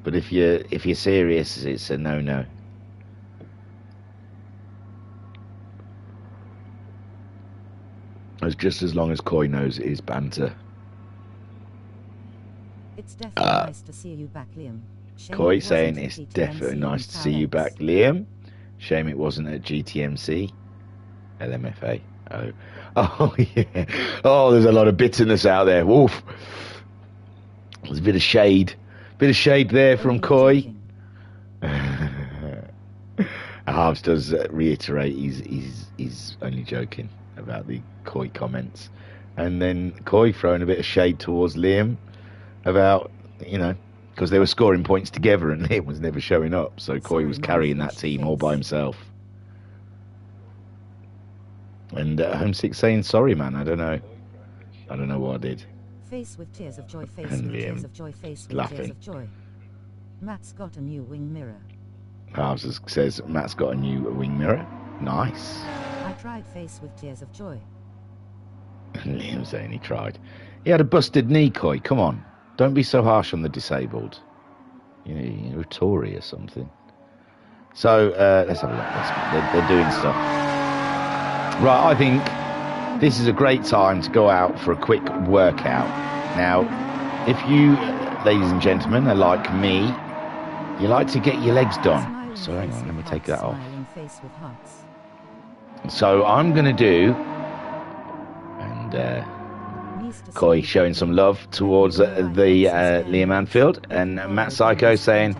But if you're serious, it's a no-no. It's just as long as Coy knows it is banter. It's definitely nice to see you back, Liam. Coy saying it's definitely nice to see you back, Liam. Shame it wasn't at GTMC. LMFA. Oh, yeah. Oh, there's a lot of bitterness out there. Woof. There's a bit of shade. Bit of shade there from Coy. Harves does reiterate he's only joking about the Coy comments. And then Coy throwing a bit of shade towards Liam about, because they were scoring points together and Liam was never showing up. So Coy was carrying that team all by himself. And Homesick saying, sorry, man, I don't know what I did. Face with tears of joy, face And with Liam tears of joy, face with laughing. tears of joy. Matt's got a new wing mirror. Harves says Matt's got a new wing mirror. Nice. I tried face with tears of joy. And Liam saying he tried. He had a busted knee, Coy. Come on. Don't be so harsh on the disabled. You're a Tory or something. So, let's have a look. They're doing stuff. Right, I think this is a great time to go out for a quick workout. Now, if you, ladies and gentlemen, are like me, you like to get your legs done. So hang on, let me take that off. So I'm going to do, and Coy showing some love towards the Liam Anfield, and Matt Psycho saying,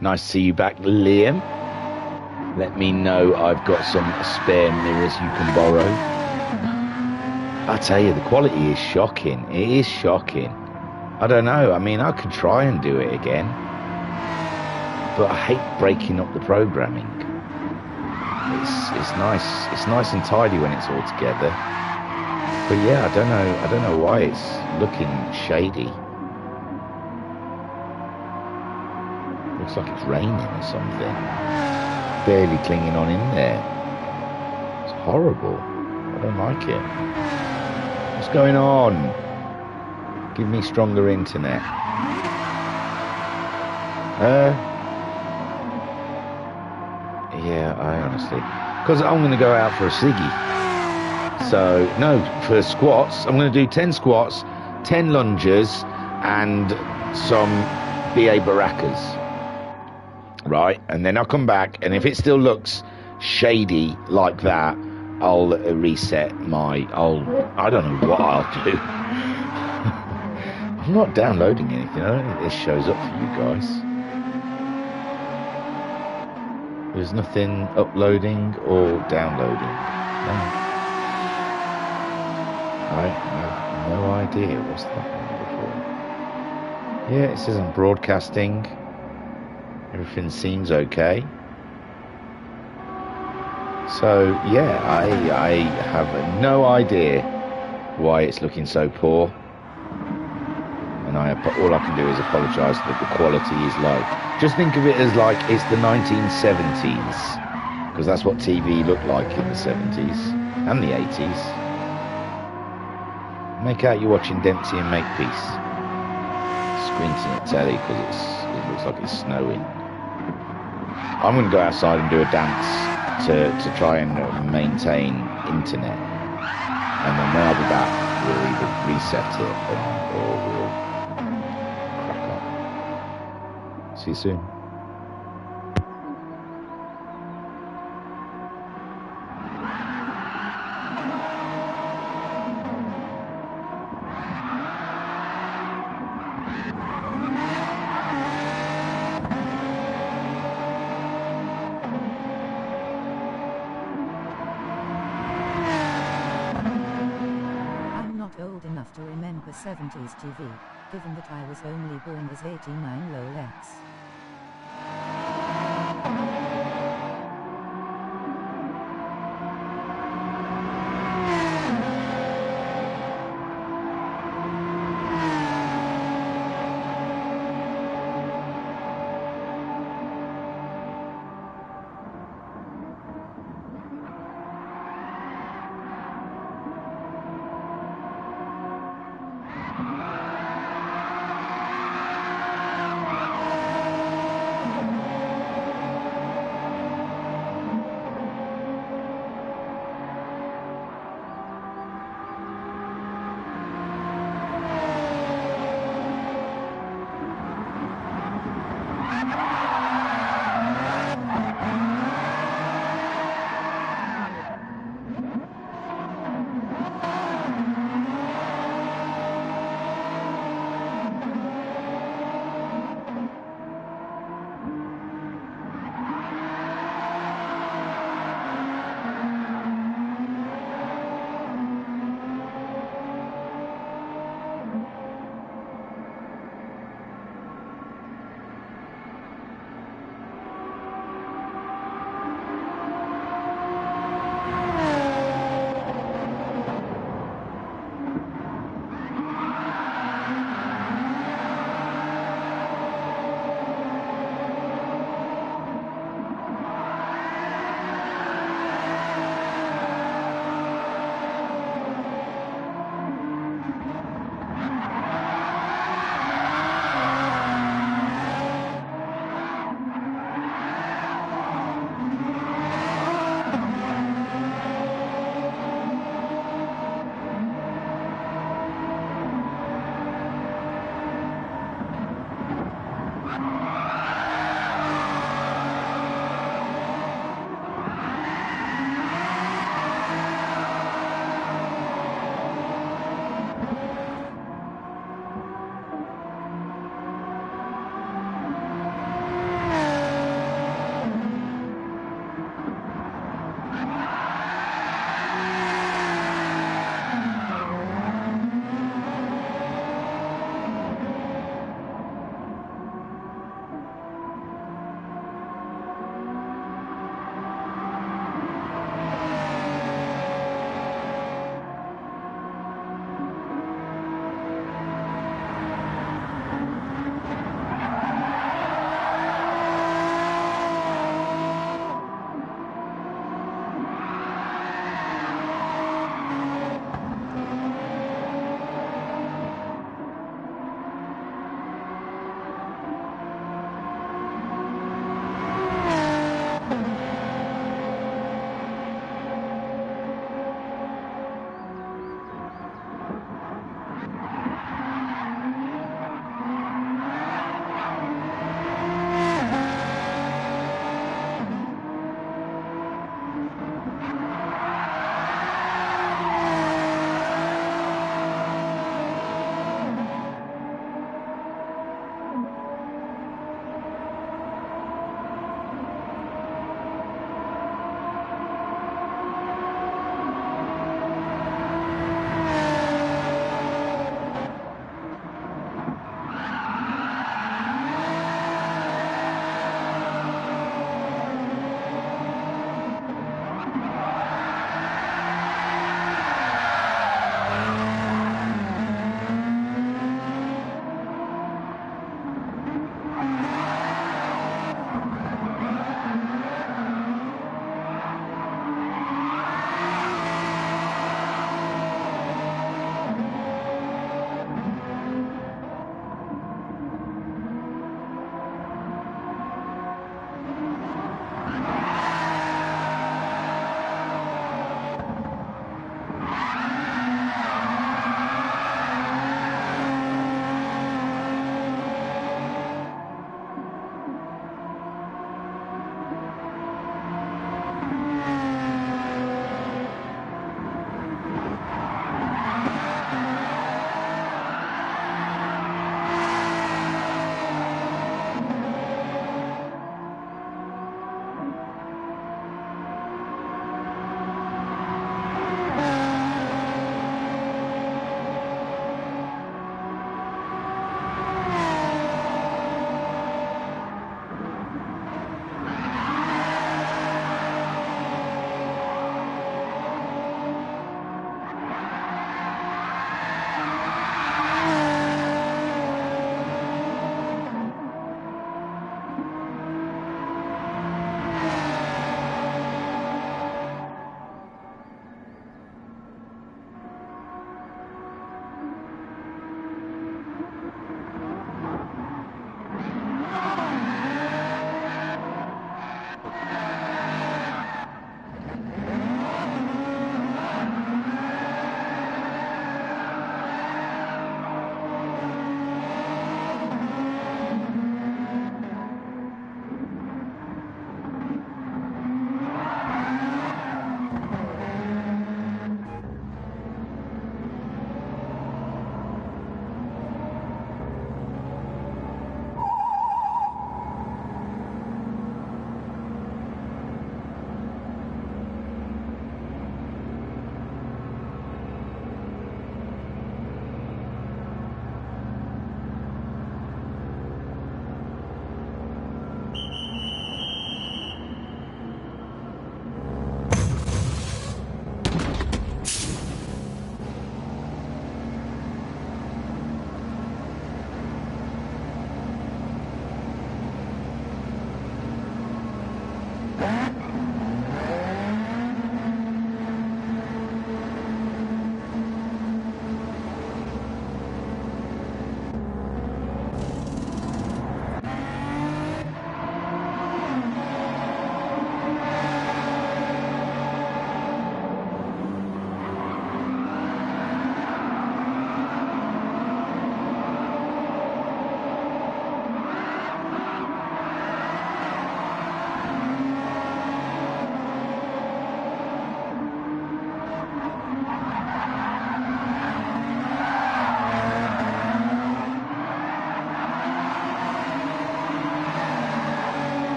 nice to see you back, Liam. Let me know I've got some spare mirrors you can borrow. I tell you, the quality is shocking. It is shocking. I don't know. I mean, I could try and do it again, but I hate breaking up the programming. It's nice. It's nice and tidy when it's all together. But yeah, I don't know why it's looking shady. Looks like it's raining or something. Barely clinging on in there. It's horrible. I don't like it. What's going on? Give me stronger internet. Yeah, I honestly, because I'm going to go out for a ciggy. So no, for squats, I'm going to do 10 squats, 10 lunges, and some BA Barakas. Right, and then I'll come back, and if it still looks shady like that, I'll reset my. I don't know what I'll do. I'm not downloading anything. I don't think this shows up for you guys. There's nothing uploading or downloading. No. I have no idea what's that one before. Yeah, it says I'm broadcasting. Everything seems okay. So yeah, I have no idea why it's looking so poor, and all I can do is apologise that the quality is low. Just think of it as like it's the 1970s, because that's what TV looked like in the 70s and the 80s. Make out you're watching Dempsey and Makepeace. squinting at telly because it looks like it's snowing. I'm going to go outside and do a dance to try and maintain internet, and then when I'll be back, we'll either reset it or we'll crack on. See you soon. Old enough to remember 70s TV, given that I was only born as 89 Lolex.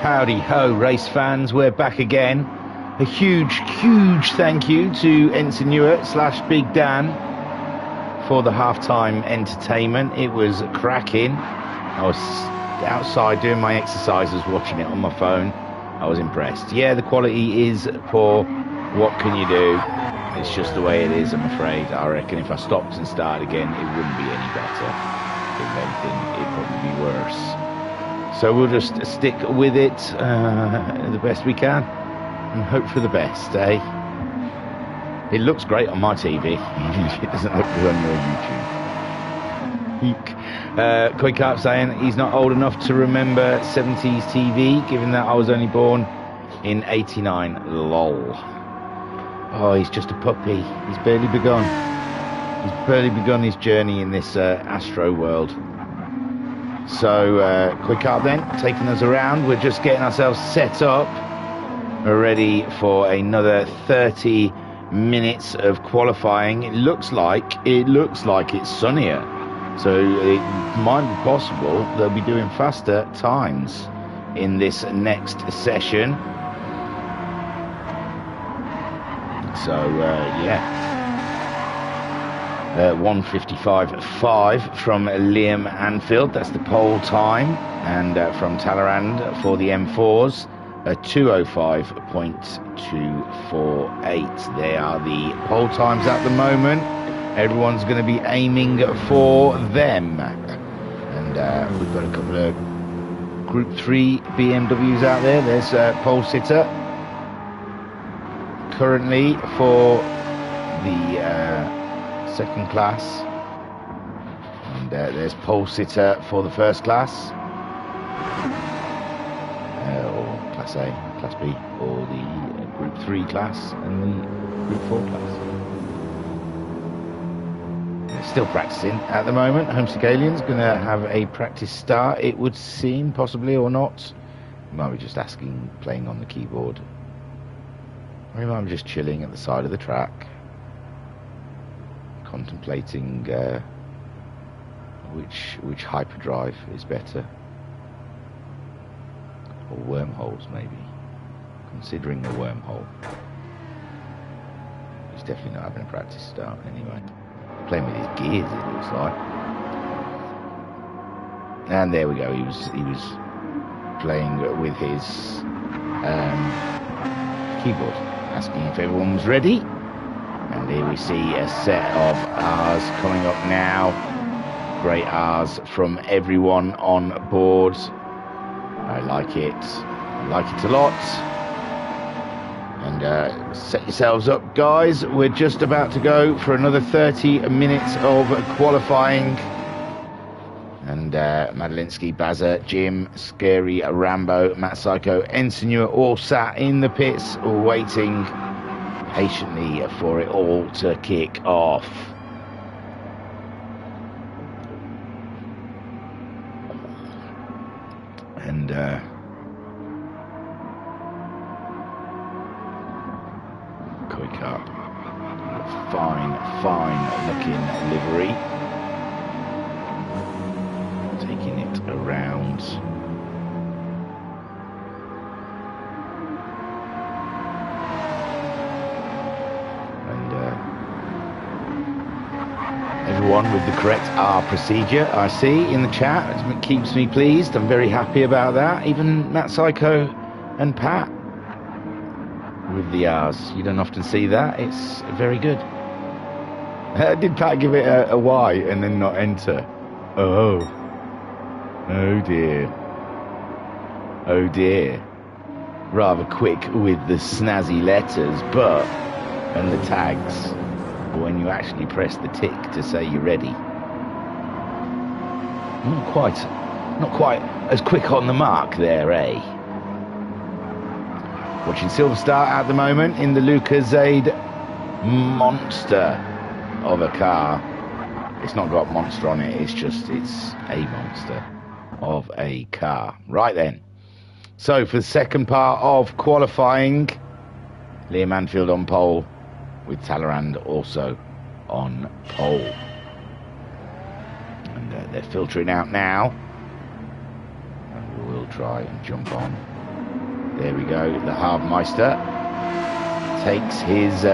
Howdy ho, race fans, we're back again. A huge thank you to Ensign / Big Dan for the halftime entertainment. It was cracking. I was outside doing my exercises, watching it on my phone. I was impressed. Yeah, the quality is poor. What can you do? It's just the way it is, I'm afraid. I reckon if I stopped and started again, it wouldn't be any better. If anything, it'd probably be worse. So we'll just stick with it the best we can and hope for the best, eh? It looks great on my TV. It doesn't look good on your YouTube. Quick up saying he's not old enough to remember 70s TV, given that I was only born in 89. Lol. Oh, he's just a puppy. He's barely begun. He's barely begun his journey in this Astro world. So, quick up then, taking us around. We're just getting ourselves set up. We're ready for another 30 minutes of qualifying. It looks like it's sunnier. So it might be possible they'll be doing faster times in this next session. So, yeah. 1:55.5 from Liam Anfield, that's the pole time, and from Talleyrand for the M4s, 2:05.248. They are the pole times at the moment. Everyone's going to be aiming for them, and we've got a couple of Group 3 BMWs out there. There's pole sitter currently for the second class, and there's pole sitter for the first class, or class A, class B, or the Group 3 class and the Group 4 class. They're still practicing at the moment. Homesick Alien's going to have a practice start, it would seem, possibly, or not. He might be just playing on the keyboard, or he might be just chilling at the side of the track, contemplating which hyperdrive is better, or wormholes maybe, considering a wormhole. He's definitely not having a practice start anyway. Playing with his gears, it looks like. And there we go, he was playing with his keyboard, asking if everyone was ready. And here we see a set of R's coming up now. Great R's from everyone on board. I like it. I like it a lot. And set yourselves up, guys. We're just about to go for another 30 minutes of qualifying. And Madalinsky, Bazza, Jim, Scary, Rambo, Matt Psycho, Ensign all sat in the pits waiting patiently for it all to kick off. And quick up, fine looking livery, taking it around. Everyone with the correct R procedure, I see in the chat. It keeps me pleased. I'm very happy about that. Even Matt Psycho and Pat with the R's. You don't often see that. It's very good. Did Pat give it a Y and then not enter? Oh dear. Oh dear. Rather quick with the snazzy letters, but and the tags. When you actually press the tick to say you're ready. Not quite as quick on the mark there, eh? Watching Silver Star at the moment in the Lucasade monster of a car. It's not got monster on it, it's a monster of a car. Right then. So for the second part of qualifying, Liam Anfield on pole, with Talleyrand also on pole. And they're filtering out now. And we'll try and jump on. There we go. The Harvmeister takes his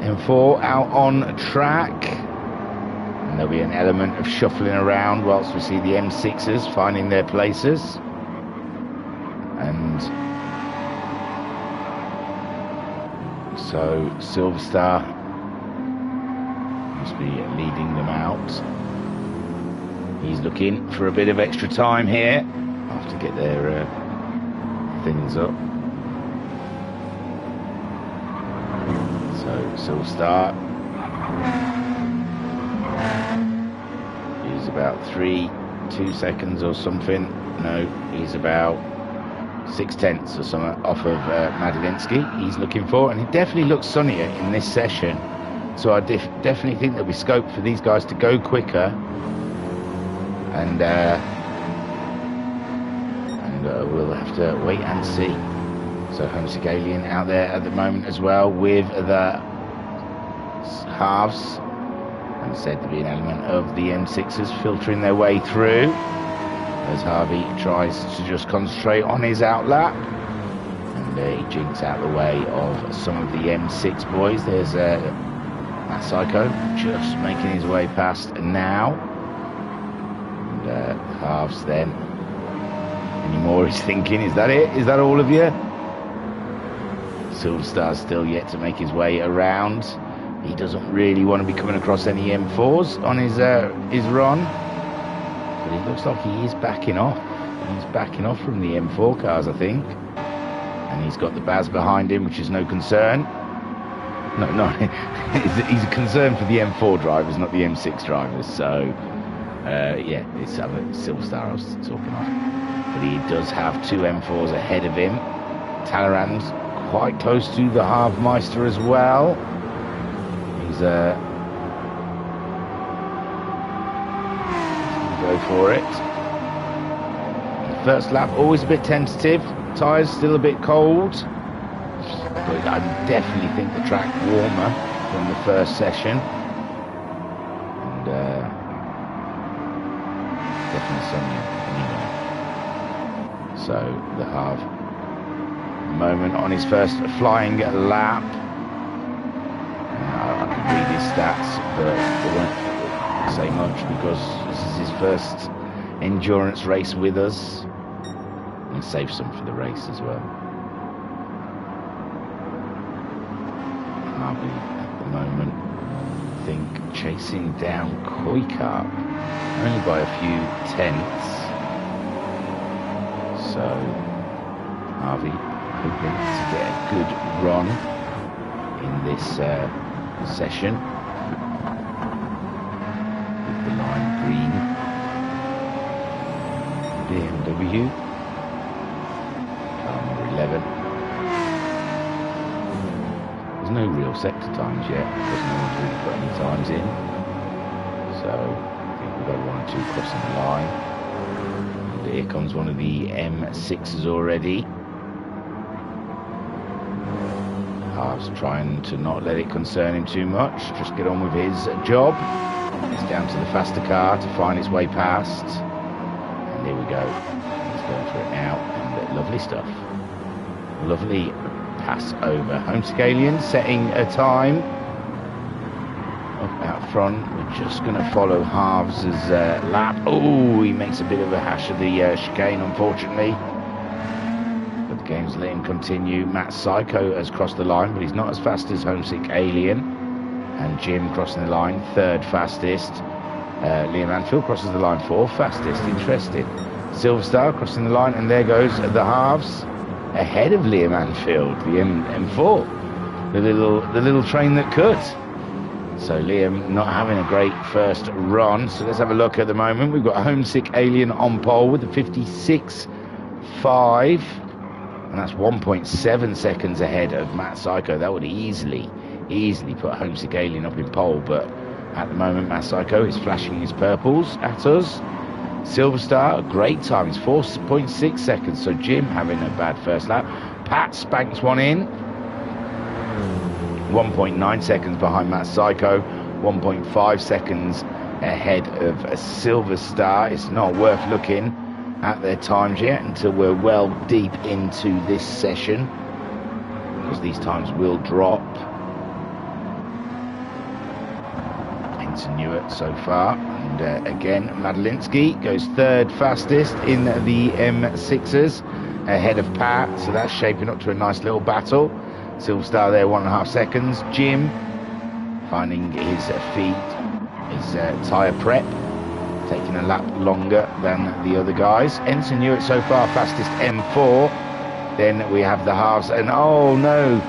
M4 out on track. And there'll be an element of shuffling around whilst we see the M6s finding their places. And so Silverstar must be leading them out. He's looking for a bit of extra time here. Have to get their things up. So Silverstar is about 2 seconds or something. No, he's about 0.6 or something off of Madalinsky. He's looking for, and it definitely looks sunnier in this session. So I definitely think there'll be scope for these guys to go quicker, and we'll have to wait and see. So Homesick Alien out there at the moment as well with the halves, and said to be an element of the M6s filtering their way through as Harvey tries to just concentrate on his outlap, and he jinks out the way of some of the M6 boys. There's Matt Psycho just making his way past now, and halves then. Any more he's thinking, is that it? Is that all of you? Silverstar's still yet to make his way around. He doesn't really want to be coming across any M4s on his run, but it looks like he is backing off. He's backing off from the M4 cars, I think, and he's got the Baz behind him, which is no concern. No, he's a concern for the M4 drivers, not the M6 drivers. So yeah, it's Silverstar I was talking of, but he does have 2 M4s ahead of him. Talleyrand's quite close to the Harvmeister as well. He's go for it. First lap always a bit tentative, tyres still a bit cold, but I definitely think the track warmer from the first session, and definitely sunnier anyway. So the half moment on his first flying lap. I can read his stats, but they won't say much because this is his first endurance race with us, and save some for the race as well. Harvey at the moment, I think, chasing down Koikap only by a few tenths. So Harvey hoping to get a good run in this session with the lime green BMW car number 11. There's no real sector times yet because no one's really put any times in, so I think we've got 1 or 2 crossing the line. And here comes one of the M6s already. Harv's trying to not let it concern him too much, just get on with his job. It's down to the faster car to find its way past, and here we go. He's going for it now, and lovely stuff. Lovely pass over. Homesick Alien setting a time up out front. We're just going to follow Harv's lap. Oh, he makes a bit of a hash of the chicane, unfortunately. Games let him continue. Matt Psycho has crossed the line, but he's not as fast as Homesick Alien. And Jim crossing the line, 3rd fastest. Liam Anfield crosses the line, 4th fastest. Interesting. Silverstar crossing the line, and there goes the halves ahead of Liam Anfield, the M4, the little train that could. So Liam not having a great first run. So let's have a look at the moment. We've got Homesick Alien on pole with the 56.5. And that's 1.7 seconds ahead of Matt Psycho. That would easily put Homesick Alien up in pole, but At the moment, Masako is flashing his purples at us. Silver Star, great time. It's 4.6 seconds. So Jim having a bad first lap. Pat spanks one in. 1.9 seconds behind Matt Psycho. 1.5 seconds ahead of Silver Star. It's not worth looking at their times yet until we're well deep into this session, because these times will drop. Newitt so far, and again Madalinsky goes third fastest in the M6s ahead of Pat, so that's shaping up to a nice little battle. Silver Star there 1.5 seconds. Jim finding his feet, his tyre prep, taking a lap longer than the other guys. Ensign Newitt so far fastest M4. Then we have the halves, and oh no,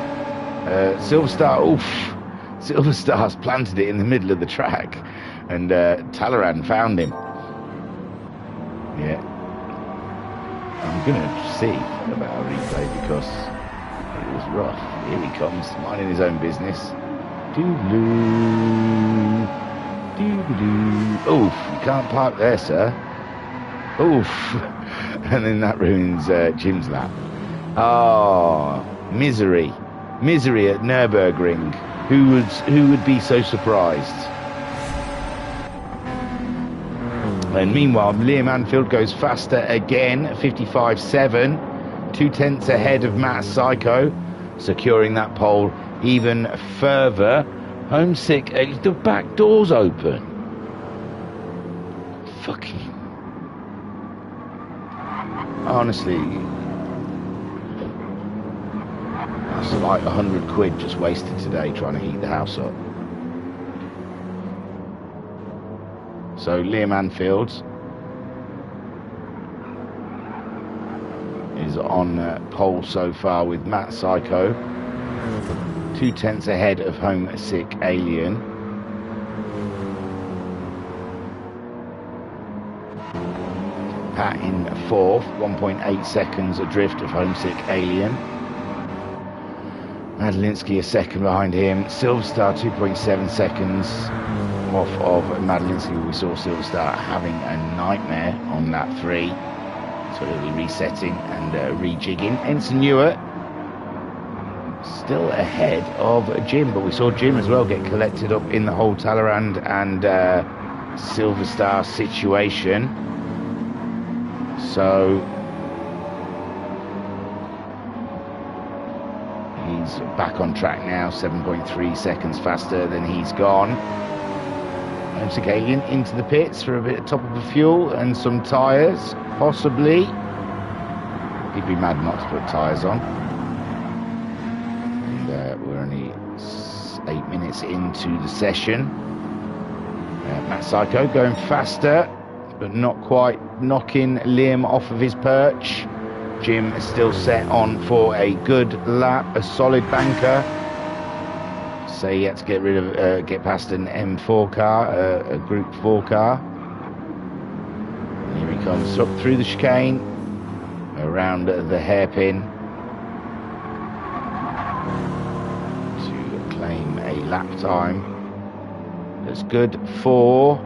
Silver Star, oof. Silver Star's planted it in the middle of the track, and Talleyrand found him. Yeah. I'm going to see about a replay because it was rough. Here he comes, minding his own business. Doo-doo. Doo-doo. Oof, you can't park there, sir. Oof. And then that ruins Jim's lap. Oh, misery. Misery at Nurburgring. Who would be so surprised? And meanwhile, Liam Anfield goes faster again, 55.7, 2/10 ahead of Matt Psycho, securing that pole even further. Homesick, the back door's open. Fucking. Honestly. It's like 100 quid just wasted today trying to heat the house up. So Liam Anfield is on pole so far with Matt Psycho, 2/10 ahead of Homesick Alien. Pat in fourth, 1.8 seconds adrift of Homesick Alien. Madalinsky a second behind him. Silver Star 2.7 seconds off of Madalinsky. We saw Silver Star having a nightmare on lap 3, so he'll be resetting and rejigging. Ensign Newitt still ahead of Jim, but we saw Jim as well get collected up in the whole Talleyrand and Silver Star situation. So he's back on track now, 7.3 seconds faster than he's gone. Homesick Alien into the pits for a bit of top of the fuel and some tyres, possibly. He'd be mad not to put tyres on. And we're only 8 minutes into the session. Matt Psycho going faster, but not quite knocking Liam off of his perch. Jim is still set on for a good lap, a solid banker. So he had to get rid of, get past an M4 car, a Group 4 car. And here he comes up through the chicane, around the hairpin to claim a lap time. That's good for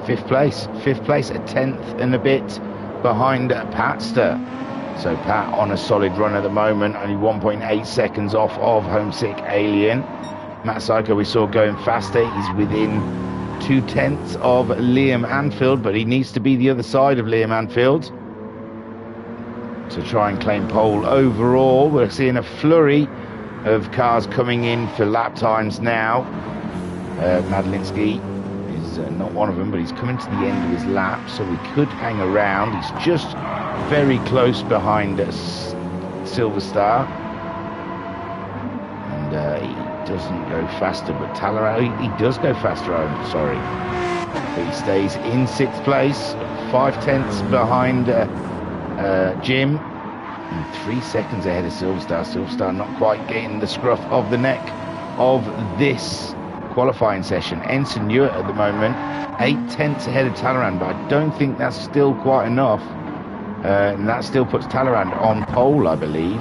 fifth place, a 10th and a bit behind Patster. So Pat on a solid run at the moment, only 1.8 seconds off of Homesick Alien. Matt Psycho we saw going faster, he's within 2/10 of Liam Anfield, but he needs to be the other side of Liam Anfield to try and claim pole overall. We're seeing a flurry of cars coming in for lap times now. Madalinsky is not one of them, but he's coming to the end of his lap, so we could hang around. He's just very close behind Silver Star, and he doesn't go faster, but Talleyrand, he does go faster, I'm sorry, but he stays in 6th place, 5/10 behind Jim, and 3 seconds ahead of Silver Star. Silver Star not quite getting the scruff of the neck of this qualifying session. Ensign Newitt at the moment 8/10 ahead of Talleyrand, but I don't think that's still quite enough. And that still puts Talleyrand on pole, I believe,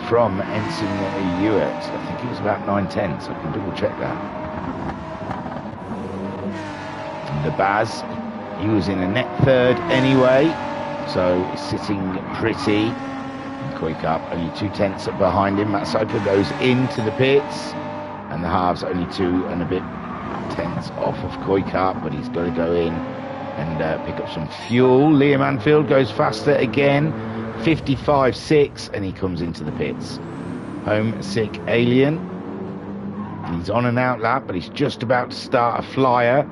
from Ensign Hewitt. I think it was about 9/10, so I can double check that. And the Baz, he was in a net third anyway, so sitting pretty. Koikap only 2/10 behind him. Matt Psycho goes into the pits, and the halves only 2 and a bit tenths off of Koikap, but he's got to go in and pick up some fuel. Liam Anfield goes faster again, 55.6, and he comes into the pits. Homesick Alien, he's on an out lap, but he's just about to start a flyer,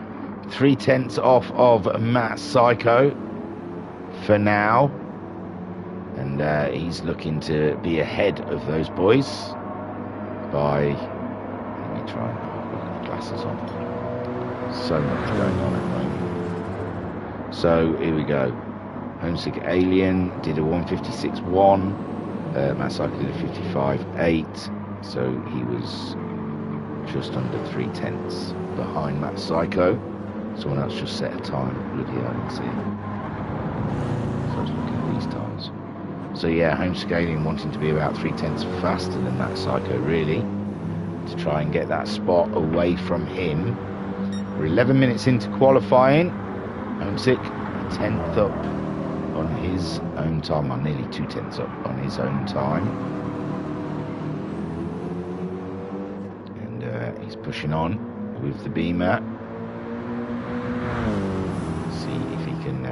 3/10 off of Matt Psycho for now, and he's looking to be ahead of those boys by, let me try and put the glasses on, so much going on at the moment. So here we go. Homesick Alien did a 156.1, Matt Psycho did a 55.8, so he was just under 3/10 behind Matt Psycho. Someone else just set a time. Bloody hell, I didn't see it. So I was looking at these times. So yeah, Homesick Alien wanting to be about 3/10 faster than Matt Psycho, really, to try and get that spot away from him. We're 11 minutes into qualifying. Homesick, 10th up on his own time, or nearly 2/10 up on his own time. And he's pushing on with the Beamer. See if he can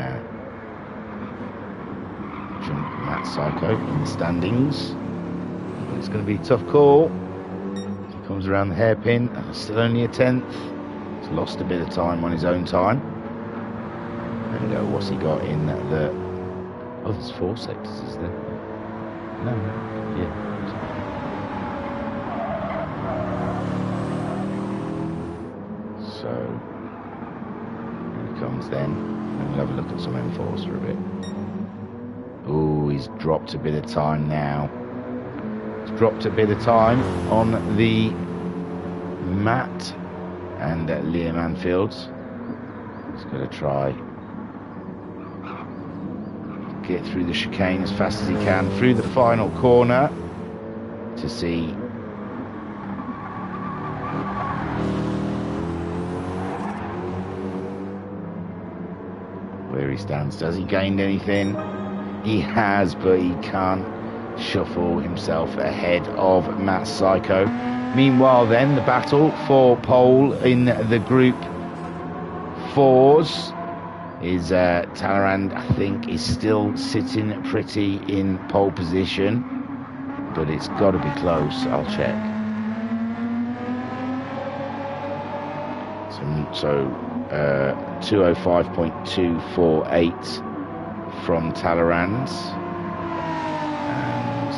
jump Matt Psycho in the standings. But it's going to be a tough call. He comes around the hairpin, and still only a 10th. He's lost a bit of time on his own time. And what's he got in the... Oh, there's 4 sectors, is there? No, yeah. So, here he comes then. And we'll have a look at some M4s for a bit. Oh, he's dropped a bit of time now. He's dropped a bit of time on the Matt and Liam Anfields. He's got to try get through the chicane as fast as he can through the final corner to see where he stands. Does he gain anything? He has, but he can't shuffle himself ahead of Matt Psycho. Meanwhile then, the battle for pole in the group 4s is Talleyrand, I think, is still sitting pretty in pole position, but it's got to be close. I'll check. So 205.248 from Talleyrand, and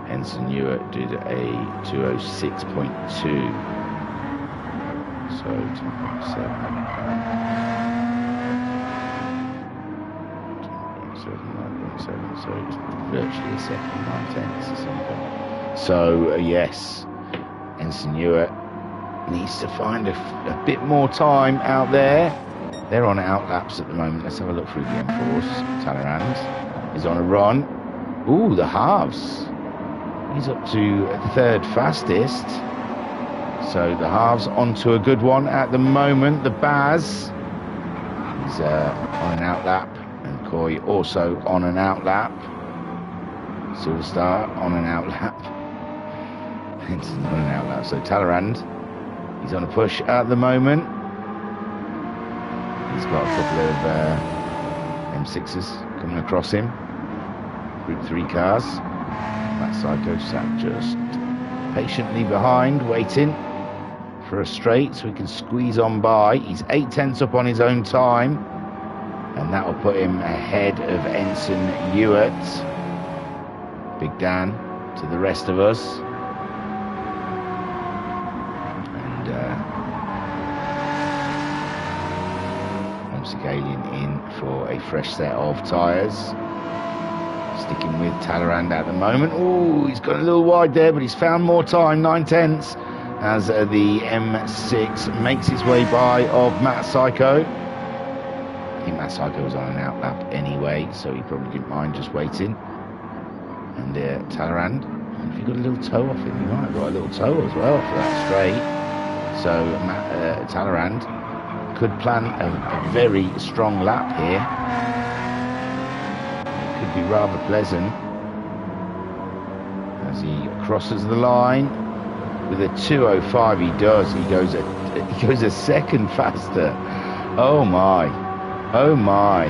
Ensign Hewitt did a 206.2, so 2.7. 9.7, so it's virtually a second, 9/10 or something. So yes, Ensign Hewitt needs to find a bit more time out there. They're on out laps at the moment. Let's have a look through the M4s. Talleyrand is on a run. Ooh, the halves. He's up to 3rd fastest. So the halves onto a good one at the moment. The Baz is on an out lap. Koi also on an out lap. Silver Star on an out lap. Henson's on an out lap. So Talleyrand, he's on a push at the moment. He's got a couple of M6s coming across him. Group 3 cars. Matt Psycho sat just patiently behind, waiting for a straight so he can squeeze on by. He's 8/10 up on his own time, and that will put him ahead of Ensign Hewitt. Big Dan to the rest of us. And Homesick Alien in for a fresh set of tyres. Sticking with Talleyrand at the moment. Oh, he's got a little wide there, but he's found more time, 9/10, as the M6 makes its way by of Matt Psycho. I think Matt Psycho was on an out lap anyway, so he probably didn't mind just waiting. And Talleyrand, if you got a little toe off him, you might have got a little toe as well for that straight. So Talleyrand could plan a very strong lap here. It could be rather pleasant as he crosses the line with a 2:05. He does. He goes a second faster. Oh my! Oh my!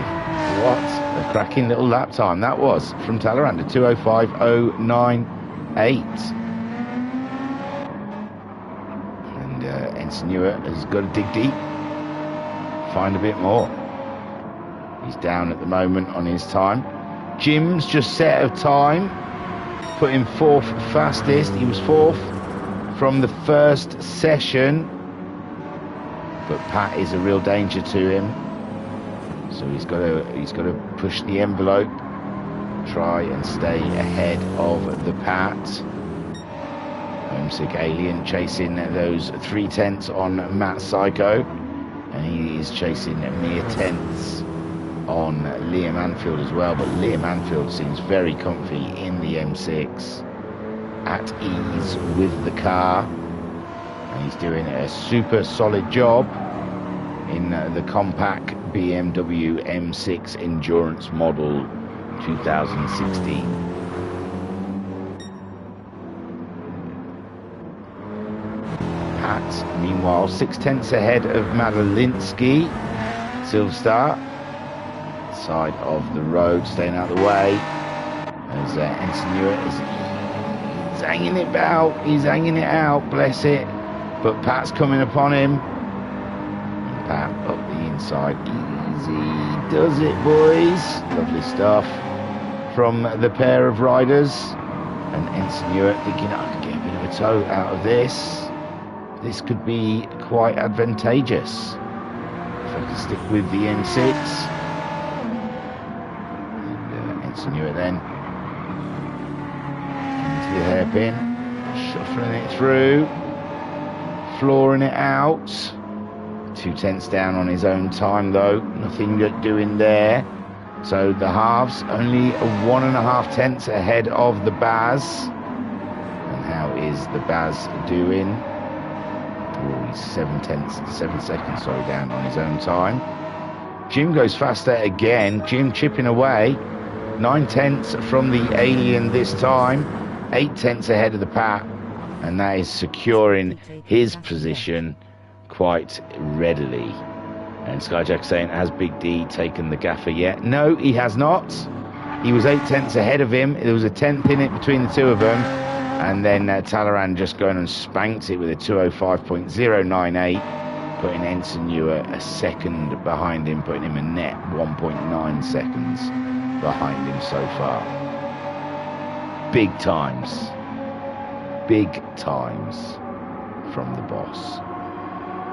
What a cracking little lap time that was from Talleyrand, a 2:05.098. And Ensenua has got to dig deep, find a bit more. He's down at the moment on his time. Jim's just set of time, put him 4th fastest. He was 4th from the first session, but Pat is a real danger to him. So he's got to push the envelope, try and stay ahead of the Pat. Homesick Alien chasing those 3/10 on Matt Psycho, and he is chasing mere tenths on Liam Anfield as well. But Liam Anfield seems very comfy in the M6, at ease with the car, and he's doing a super solid job in the compact BMW M6 Endurance Model 2016. Pat, meanwhile, 6/10 ahead of Madalinsky, Silverstar, side of the road, staying out of the way, as Ensenua is hanging it out. He's hanging it out, bless it. But Pat's coming upon him. Pat up the inside, easy does it, boys. Lovely stuff from the pair of riders. And Ensenua thinking, I could get a bit of a toe out of this. This could be quite advantageous if I can stick with the M6. And Ensenua then into the hairpin, shuffling it through, flooring it out. 2/10 down on his own time though, nothing doing there. So the halves only 1.5 tenths ahead of the Baz. And how is the Baz doing? Oh, he's 7 seconds down on his own time. Jim goes faster again. Jim chipping away, 9/10 from the Alien this time, 8/10 ahead of the Pat, and that is securing his position quite readily. And Skyjack saying, has Big D taken the gaffer yet? No, he has not. He was 8/10 ahead of him. There was a 10th in it between the two of them, and then Talleyrand just going and spanked it with a 2:05.098, putting Ensenua a second behind him, putting him a net 1.9 seconds behind him so far. Big times from the boss.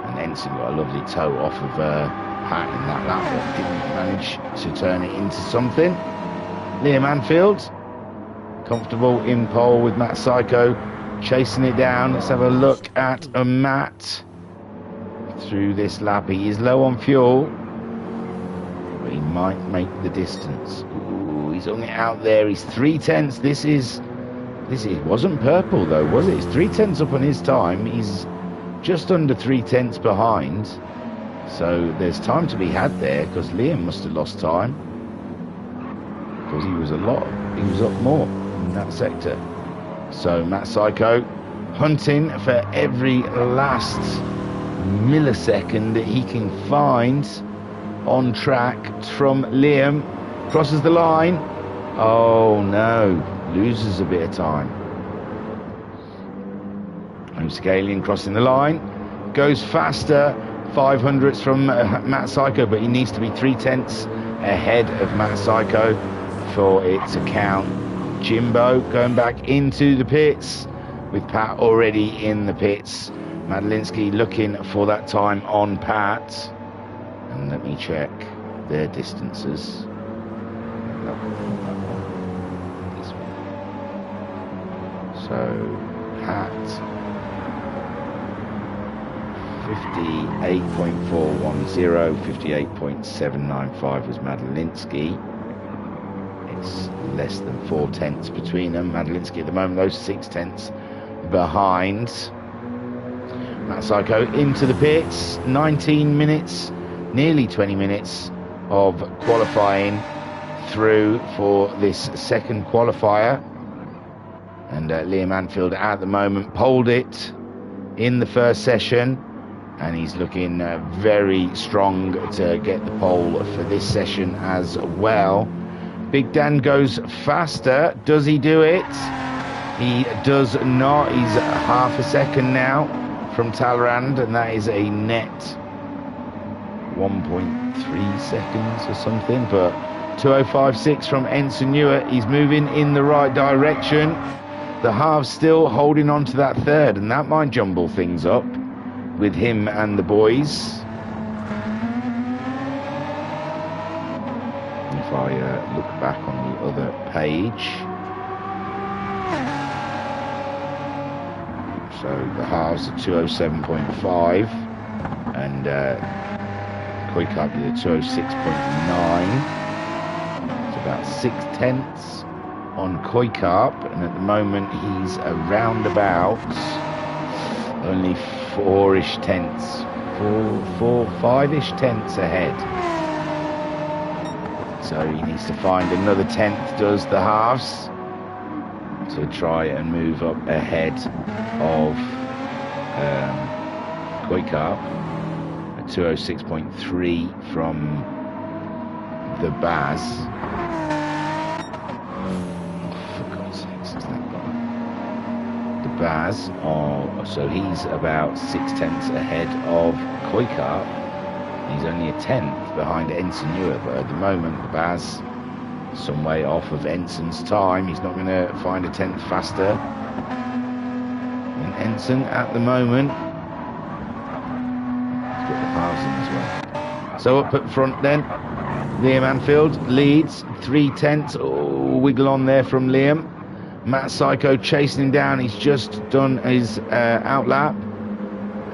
And Ensign got a lovely toe off of Pat in that lap, but didn't manage to turn it into something. Liam Anfield, comfortable in pole with Matt Psycho, chasing it down. Let's have a look at Matt through this lap. He is low on fuel, but he might make the distance. Ooh, he's on it out there. He's 3/10. This wasn't purple though, was it? It's 3/10 up on his time. He's just under 3/10 behind, so there's time to be had there, because Liam must have lost time, because he was up more in that sector. So Matt Psycho hunting for every last millisecond that he can find on track from Liam. Crosses the line. Oh no, loses a bit of time. Scalian crossing the line, goes faster, 500ths from Matt Psycho, but he needs to be 3/10 ahead of Matt Psycho for it to count. Jimbo going back into the pits with Pat already in the pits. Madalinsky looking for that time on Pat, and let me check their distances. No, this one. So Pat 58.410, 58.795 was Madalinsky. It's less than 4 tenths between them. Madalinsky at the moment, those 6 tenths behind. Matt Psycho into the pits. 19 minutes, nearly 20 minutes of qualifying through for this second qualifier. And Liam Anfield at the moment poled it in the first session, and he's looking very strong to get the pole for this session as well. Big Dan goes faster. Does he do it? He does not. He's half a second now from Talleyrand, and that is a net 1.3 seconds or something. But 2:05.6 from Ensign Newer. He's moving in the right direction. The halves still holding on to that third, and that might jumble things up with him and the boys. If I look back on the other page, so the halves are 2:07.5, and Koikap did a 2:06.9. It's about 6 tenths on Koikap, and at the moment he's around about only 4-ish tenths, 5-ish tenths ahead. So he needs to find another tenth, does the halves, to try and move up ahead of Koikap. A 2:06.3 from the Baz. Baz, so he's about 6 tenths ahead of Koikap. He's only a tenth behind Ensign Newer, but at the moment the Baz some way off of Ensign's time. He's not going to find a tenth faster than Ensign at the moment. He's got the halves in as well. So up at front then, Liam Anfield leads 3 tenths. Oh, wiggle on there from Liam. Matt Psycho chasing him down. He's just done his outlap,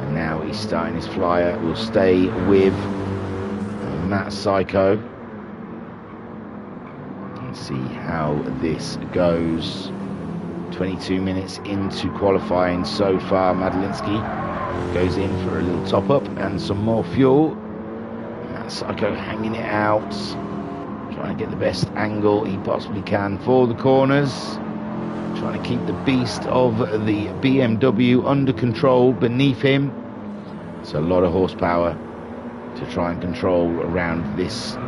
and now he's starting his flyer. We'll stay with Matt Psycho and see how this goes. 22 minutes into qualifying so far. Madalinsky goes in for a little top up and some more fuel. Matt Psycho hanging it out, trying to get the best angle he possibly can for the corners. Trying to keep the beast of the BMW under control beneath him. It's a lot of horsepower to try and control around this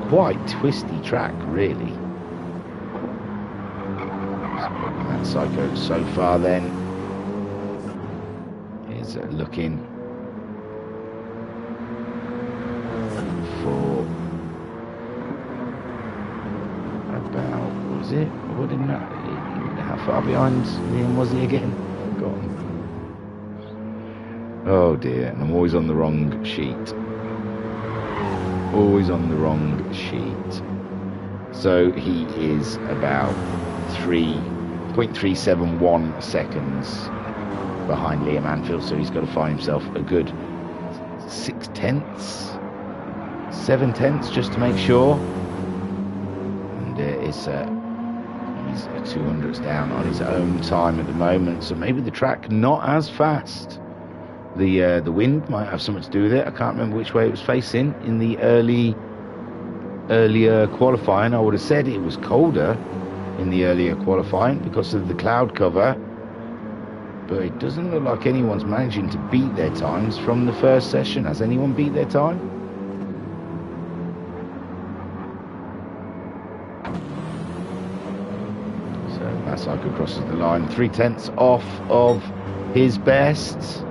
quite twisty track, really. That Psycho so far then is looking for about, what was it? What did that? How far behind Liam was he again? Forgotten. Oh dear, and I'm always on the wrong sheet. Always on the wrong sheet. So he is about 3.371 seconds behind Liam Anfield, so he's got to find himself a good 6 tenths, 7 tenths just to make sure. And it's he's 200s down on his own time at the moment, so maybe the track not as fast. The wind might have something to do with it. I can't remember which way it was facing in the earlier qualifying. I would have said it was colder in the earlier qualifying because of the cloud cover, but it doesn't look like anyone's managing to beat their times from the first session. Has anyone beat their time? Psycho crosses the line, 3 tenths off of his best.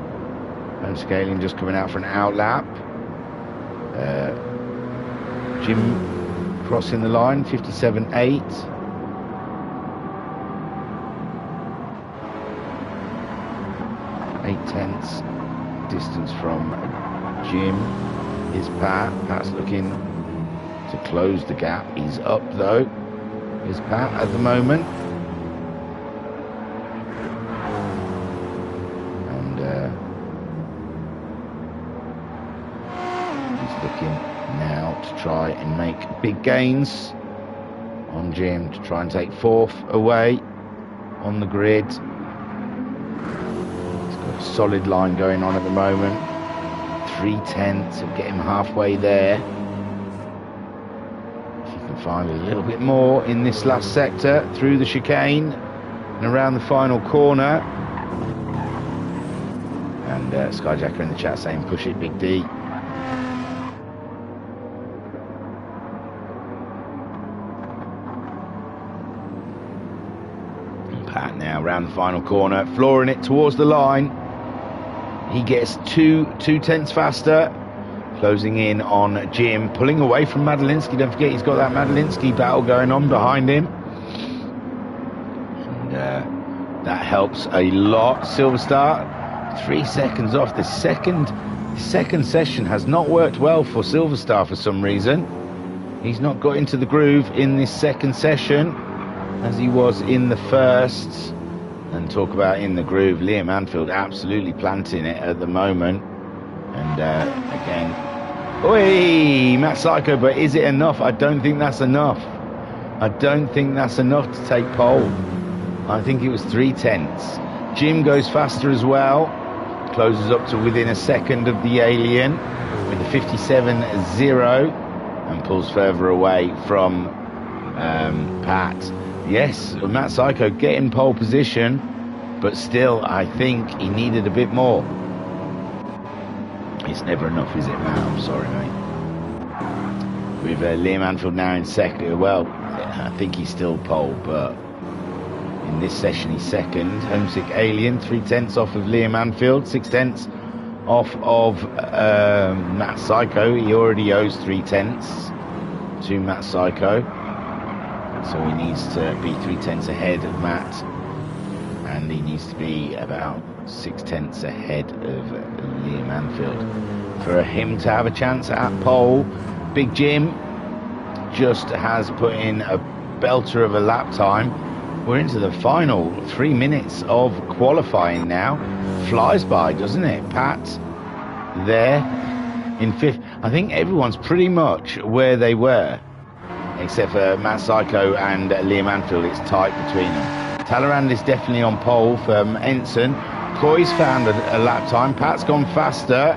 Home scaling just coming out for an outlap. Jim crossing the line, 57.8. Eight tenths distance from Jim is Pat. Pat's looking to close the gap. He's up though, is Pat at the moment. Now to try and make big gains on Jim to try and take 4th away on the grid. He's got a solid line going on at the moment. 3/10 will get him halfway there. If you can find a little bit more in this last sector through the chicane and around the final corner. And Skyjacker in the chat saying push it Big D. And Pat now around the final corner, flooring it towards the line. He gets 2/10 faster, closing in on Jim, pulling away from Madalinsky. Don't forget he's got that Madalinsky battle going on behind him. And that helps a lot. Silver Star 3 seconds off. The second session has not worked well for Silver Star for some reason. He's not got into the groove in this second session as he was in the first. And talk about in the groove, Liam Anfield absolutely planting it at the moment. And again, oi, Matt Psycho, but is it enough? I don't think that's enough. I don't think that's enough to take pole. I think it was 3/10. Jim goes faster as well. Closes up to within a second of the Alien with a 57.0 and pulls further away from Pat. Yes, Matt Psycho getting pole position, but still I think he needed a bit more. It's never enough, is it, Matt? I'm sorry, mate. With Liam Anfield now in second, well, I think he's still pole, but in this session he's second. Homesick Alien, 3/10 off of Liam Anfield, 6/10 off of Matt Psycho. He already owes 3/10 to Matt Psycho, so he needs to be 3/10 ahead of Matt, and he needs to be about 6/10 ahead of Liam Anfield for him to have a chance at pole. Big Jim just has put in a belter of a lap time. We're into the final 3 minutes of qualifying now. Flies by, doesn't it? Pat there in 5th. I think everyone's pretty much where they were, except for Matt Psycho and Liam Anfield. It's tight between them. Talleyrand is definitely on pole from Ensign. Coy's found a lap time. Pat's gone faster.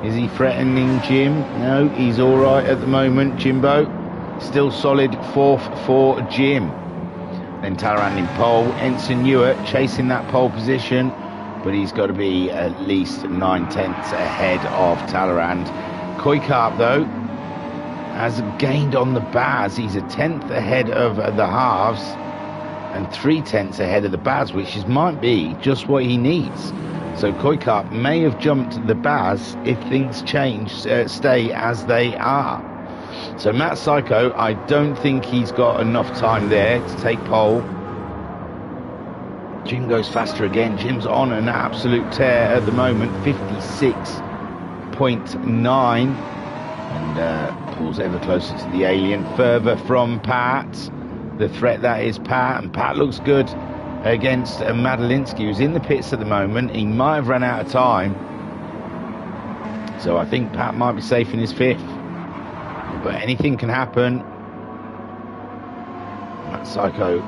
Is he threatening Jim? No, he's all right at the moment. Jimbo still solid 4th for Jim. Then Talleyrand in pole. Ensign Ewart chasing that pole position, but he's got to be at least 9/10 ahead of Talleyrand. Koikarp though has gained on the Baz. He's a 10th ahead of the halves and 3/10 ahead of the Baz, which might be just what he needs. So Koikarp may have jumped the Baz if things change, stay as they are. So Matt Psycho, I don't think he's got enough time there to take pole. Jim goes faster again. Jim's on an absolute tear at the moment, 56.9, and pulls ever closer to the Alien, further from Pat. The threat that is Pat, and Pat looks good against Madalinsky, who's in the pits at the moment. He might have run out of time, so I think Pat might be safe in his 5th, but anything can happen. Matt Psycho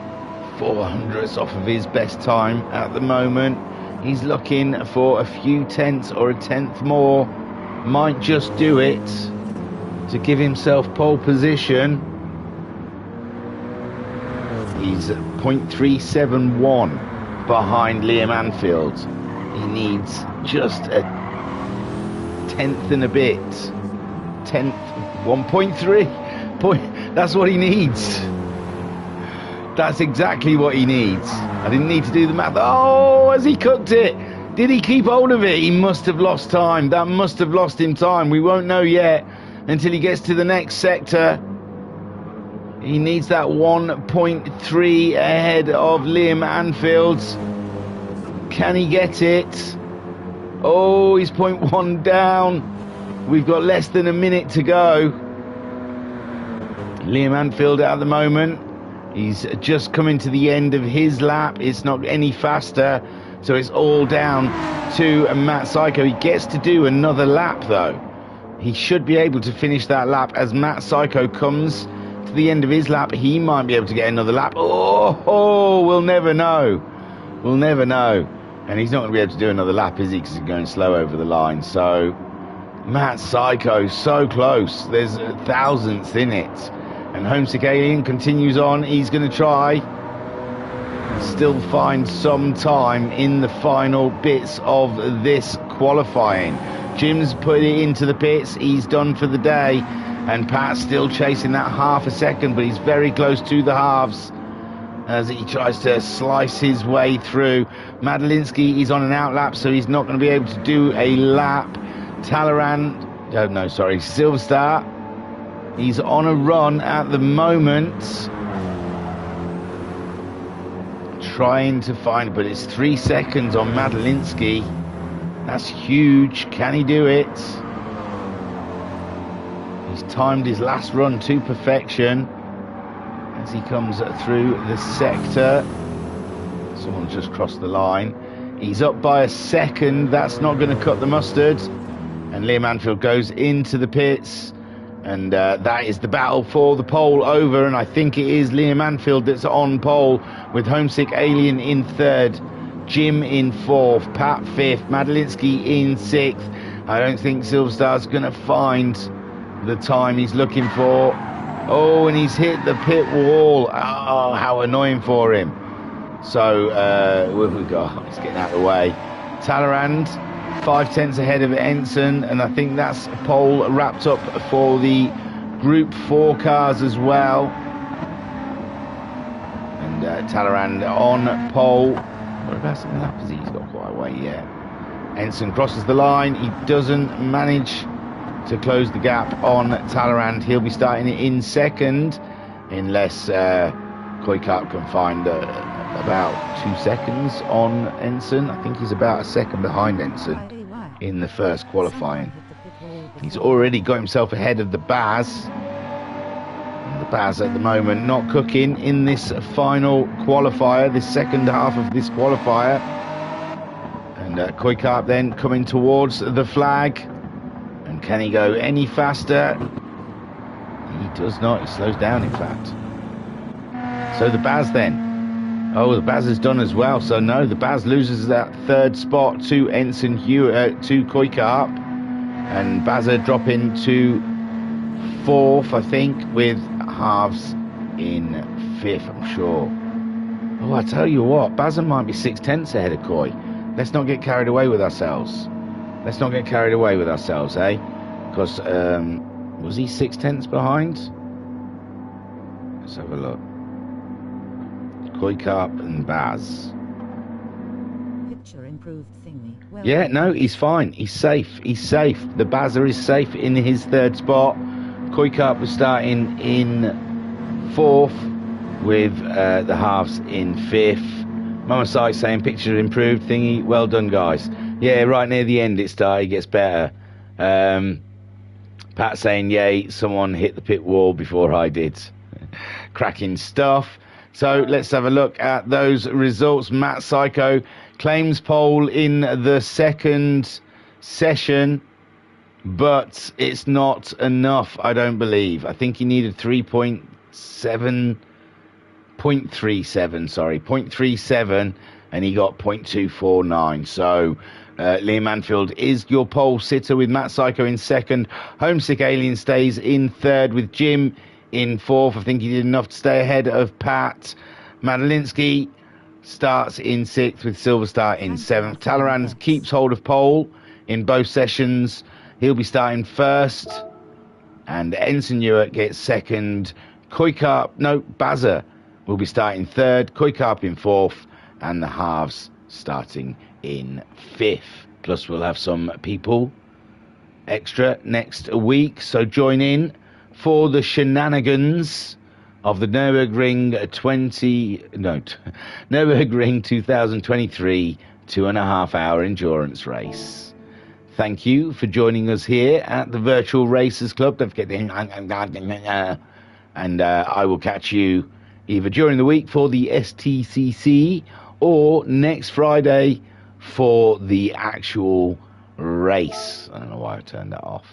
400ths off of his best time at the moment. He's looking for a few tenths or a 10th more, might just do it to give himself pole position. He's at 0.371 behind Liam Anfield. He needs just a 10th and a bit. 1.3. That's what he needs. That's exactly what he needs. I didn't need to do the math. Oh, has he cooked it? Did he keep hold of it? He must have lost time. That must have lost him time. We won't know yet until he gets to the next sector. He needs that 1.3 ahead of Liam Anfield. Can he get it? Oh, he's 0.1 down. We've got less than a minute to go. Liam Anfield at the moment, he's just coming to the end of his lap. It's not any faster, so it's all down to Matt Psycho. He gets to do another lap though. He should be able to finish that lap as Matt Psycho comes to the end of his lap. He might be able to get another lap. Oh, we'll never know. We'll never know. And he's not going to be able to do another lap, is he? Because he's going slow over the line. So, Matt Psycho, so close. There's a thousandth in it. And Homesick Alien continues on. He's going to try. Still find some time in the final bits of this qualifying. Jim's put it into the pits. He's done for the day. And Pat's still chasing that half a second, but he's very close to the halves as he tries to slice his way through. Madalinsky is on an outlap, so he's not going to be able to do a lap. Silverstar, he's on a run at the moment, trying to find, but it's 3 seconds on Madalinsky. That's huge. Can he do it? He's timed his last run to perfection as he comes through the sector. Someone's just crossed the line. He's up by a second. That's not going to cut the mustard. And Liam Anfield goes into the pits. And that is the battle for the pole over. And I think it is Liam Anfield that's on pole, with Homesick Alien in third, Jim in fourth, Pat fifth, Madalinsky in sixth. I don't think Silverstar's going to find the time he's looking for. Oh, and he's hit the pit wall. Oh, how annoying for him. So, what have we got? He's getting out of the way. Talleyrand, 5 tenths ahead of Ensign, and I think that's a pole wrapped up for the Group 4 cars as well. And Talleyrand on pole. Whereabouts in the lap is he? He's got quite a way yet. Ensign crosses the line. He doesn't manage to close the gap on Talleyrand. He'll be starting it in second, unless Koikart can find about 2 seconds on Ensign. I think he's about a second behind Ensign in the first qualifying. He's already got himself ahead of the Baz. And the Baz at the moment not cooking in this final qualifier, this second half of this qualifier. And Koikart then coming towards the flag. And can he go any faster? He does not. He slows down, in fact. So the Baz then. Oh, the Baz is done as well. So no, the Baz loses that third spot to Ensign Hewitt, to Koikart. And Bazza dropping to fourth, I think, with halves in fifth, I'm sure. Oh, I tell you what, Bazza might be 6 tenths ahead of Koi. Let's not get carried away with ourselves. Let's not get carried away with ourselves, eh? Because, was he 6 tenths behind? Let's have a look. Koikart and Baz. Picture improved thingy. Well, Yeah, no, he's fine. He's safe. He's safe. The Bazza is safe in his third spot. Koikart was starting in fourth, with the halves in fifth. Mama Sai saying picture improved thingy. Well done, guys. Yeah, right near the end it started. It gets better. Pat saying, yay, someone hit the pit wall before I did. Cracking stuff. So let's have a look at those results. Matt Psycho claims pole in the second session, but it's not enough, I don't believe. I think he needed 0.37, and he got 0.249. So Liam Anfield is your pole sitter, with Matt Psycho in second. Homesick Alien stays in third, with Jim in fourth. I think he did enough to stay ahead of Pat. Madalinsky starts in sixth, with Silverstar in seventh. Talleyrand keeps hold of pole in both sessions. He'll be starting first. And Ensign Hewitt gets second. Bazza will be starting third. Koikart in fourth. And the halves starting in fifth. Plus we'll have some people extra next week. So join in for the shenanigans of the Nurburgring 2023 2.5 hour endurance race. Thank you for joining us here at the Virtual Racers Club. Don't forget and I will catch you either during the week for the STCC or next Friday for the actual race. I don't know why I turned that off.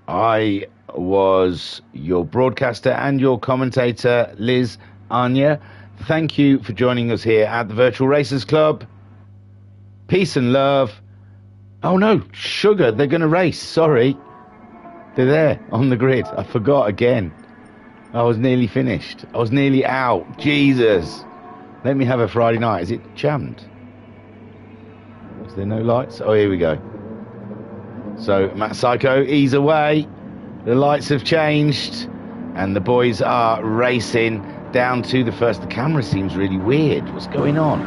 I was your broadcaster and your commentator, Liz Anya. Thank you for joining us here at the Virtual Racers Club. Peace and love. Oh no, Sugar, they're going to race. Sorry. They're there on the grid. I forgot again. I was nearly finished. I was nearly out. Jesus. Let me have a Friday night. Is it jammed? Is there no lights? Oh, here we go. So, Matt Psycho, ease away. The lights have changed. And the boys are racing down to the first. The camera seems really weird. What's going on?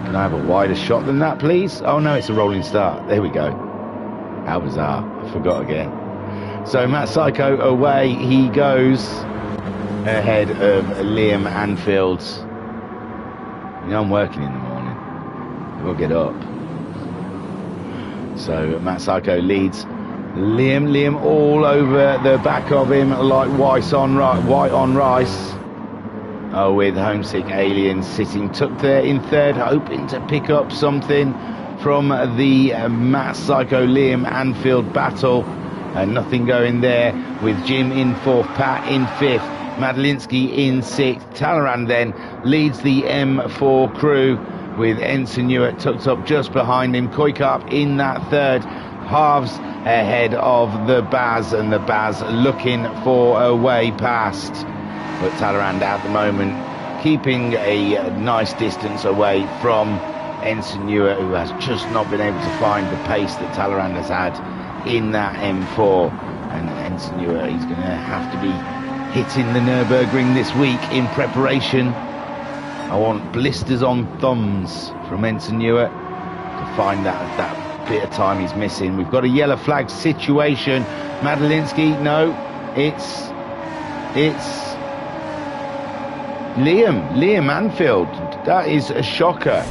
Can I have a wider shot than that, please? Oh, no, it's a rolling start. There we go. How bizarre. I forgot again. So, Matt Psycho away he goes ahead of Liam Anfield. You know I'm working in the morning. We'll get up. So Matt Psycho leads Liam all over the back of him like white on rice. Oh, with Homesick Alien sitting tucked there in third, hoping to pick up something from the Matt Psycho Liam Anfield battle. Nothing going there with Jim in fourth, Pat in fifth, Madalinsky in sixth. Talleyrand then leads the M4 crew with Ensign Ewart tucked up just behind him. Koikarp in that third, halves ahead of the Baz, and the Baz looking for a way past. But Talleyrand at the moment keeping a nice distance away from Ensign Ewart, who has just not been able to find the pace that Talleyrand has had in that M4. And Ensign Ewart, he's going to have to be hitting the Nurburgring this week in preparation. I want blisters on thumbs from Ensign Ewart to find that bit of time he's missing. We've got a yellow flag situation. Madalinsky, no, it's Liam Anfield. That is a shocker.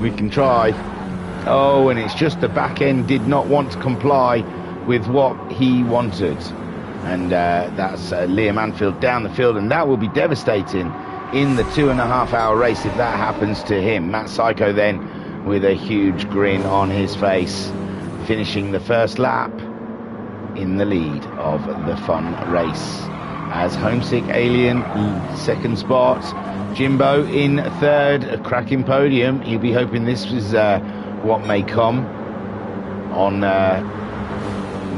We can try. Oh, and it's just the back end did not want to comply with what he wanted. And that's Liam Anfield down the field, and that will be devastating in the 2.5 hour race if that happens to him. Matt Psycho then with a huge grin on his face, finishing the first lap in the lead of the fun race. As Homesick Alien second spot, Jimbo in third, a cracking podium. He'll be hoping this is what may come on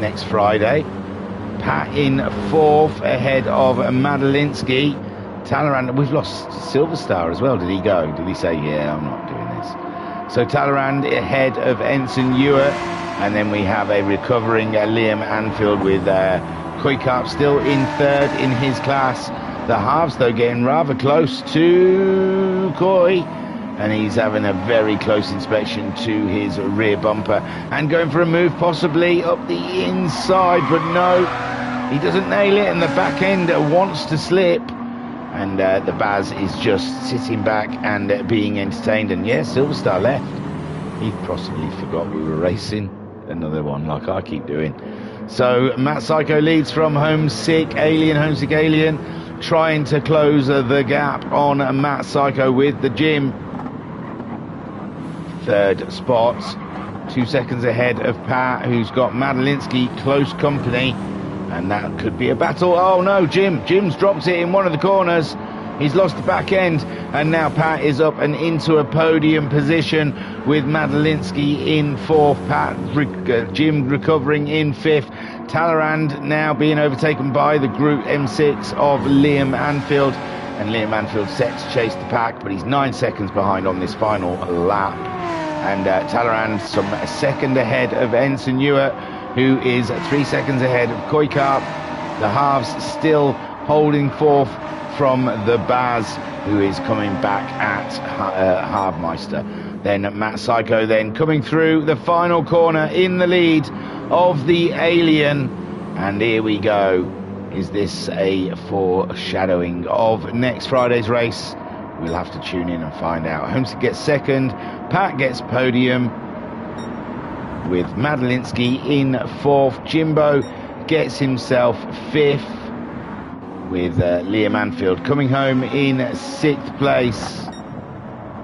next Friday. Pat in fourth ahead of Madalinsky. Talleyrand, we've lost Silver Star as well. Did he go? Did he say, yeah, I'm not doing this? So Talleyrand ahead of Ensign Ewart, and then we have a recovering Liam Anfield with Koikarp still in third in his class. The halves, though, getting rather close to Coy, and he's having a very close inspection to his rear bumper and going for a move possibly up the inside, but no, he doesn't nail it, and the back end wants to slip. And the Baz is just sitting back and being entertained. And yeah, Silver Star left. He possibly forgot we were racing. Another one like I keep doing. So Matt Psycho leads from Homesick Alien trying to close the gap on Matt Psycho with the Jim. Third spot, 2 seconds ahead of Pat, who's got Madalinsky close company. And that could be a battle. Oh no, Jim's dropped it in one of the corners. He's lost the back end, and now Pat is up and into a podium position with Madalinsky in fourth, Jim recovering in fifth. Talleyrand now being overtaken by the Group M6 of Liam Anfield, and Liam Anfield set to chase the pack, but he's 9 seconds behind on this final lap. And Talleyrand some second ahead of Ensign Ewart, who is 3 seconds ahead of Koikarp. The halves still holding forth from the Baz, who is coming back at Halfmeister. Then Matt Psycho then coming through the final corner in the lead of the Alien. And here we go. Is this a foreshadowing of next Friday's race? We'll have to tune in and find out. Homesick gets second, Pat gets podium, with Madalinsky in fourth. Jimbo gets himself fifth, with Liam Anfield coming home in sixth place.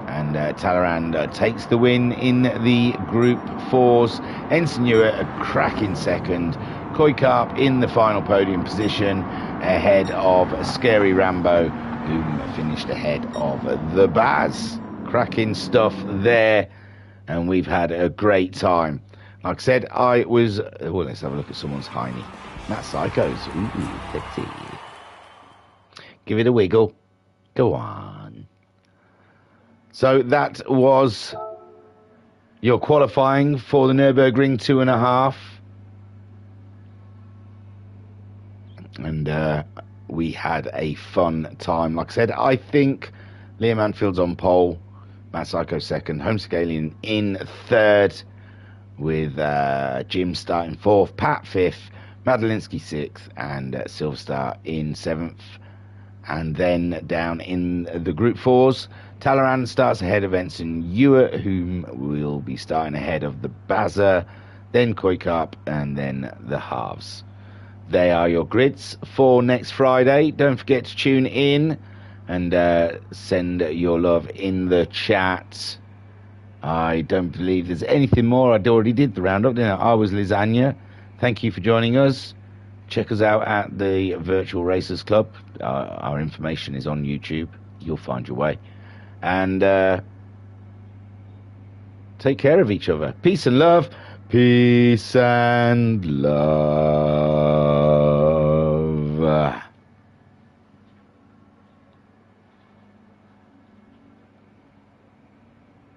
And Talleyrand takes the win in the Group 4s. Ensign Ewart a cracking second. Koi Carp in the final podium position, ahead of Scary Rambo, who finished ahead of the Baz. Cracking stuff there, and we've had a great time. Like I said, let's have a look at someone's hiney. Matt Psychos. Ooh, pretty. Give it a wiggle. Go on. So that was your qualifying for the Nurburgring 2.5. And we had a fun time. Like I said, I think Liam Anfield's on pole, Matt Psycho second, Homescalian in third, with Jim starting fourth, Pat fifth, Madelinsky sixth, and Silverstar in seventh. And then down in the Group 4s, Talleyrand starts ahead of Ensign Ewart, whom will be starting ahead of the Bazza, then Koi Carp, and then the halves. They are your grids for next Friday. Don't forget to tune in and send your love in the chat. I don't believe there's anything more. I already did the roundup, didn't I? I was Lasagna. Thank you for joining us. Check us out at the Virtual Racers Club. Our information is on YouTube. You'll find your way. And take care of each other. Peace and love. Peace and love.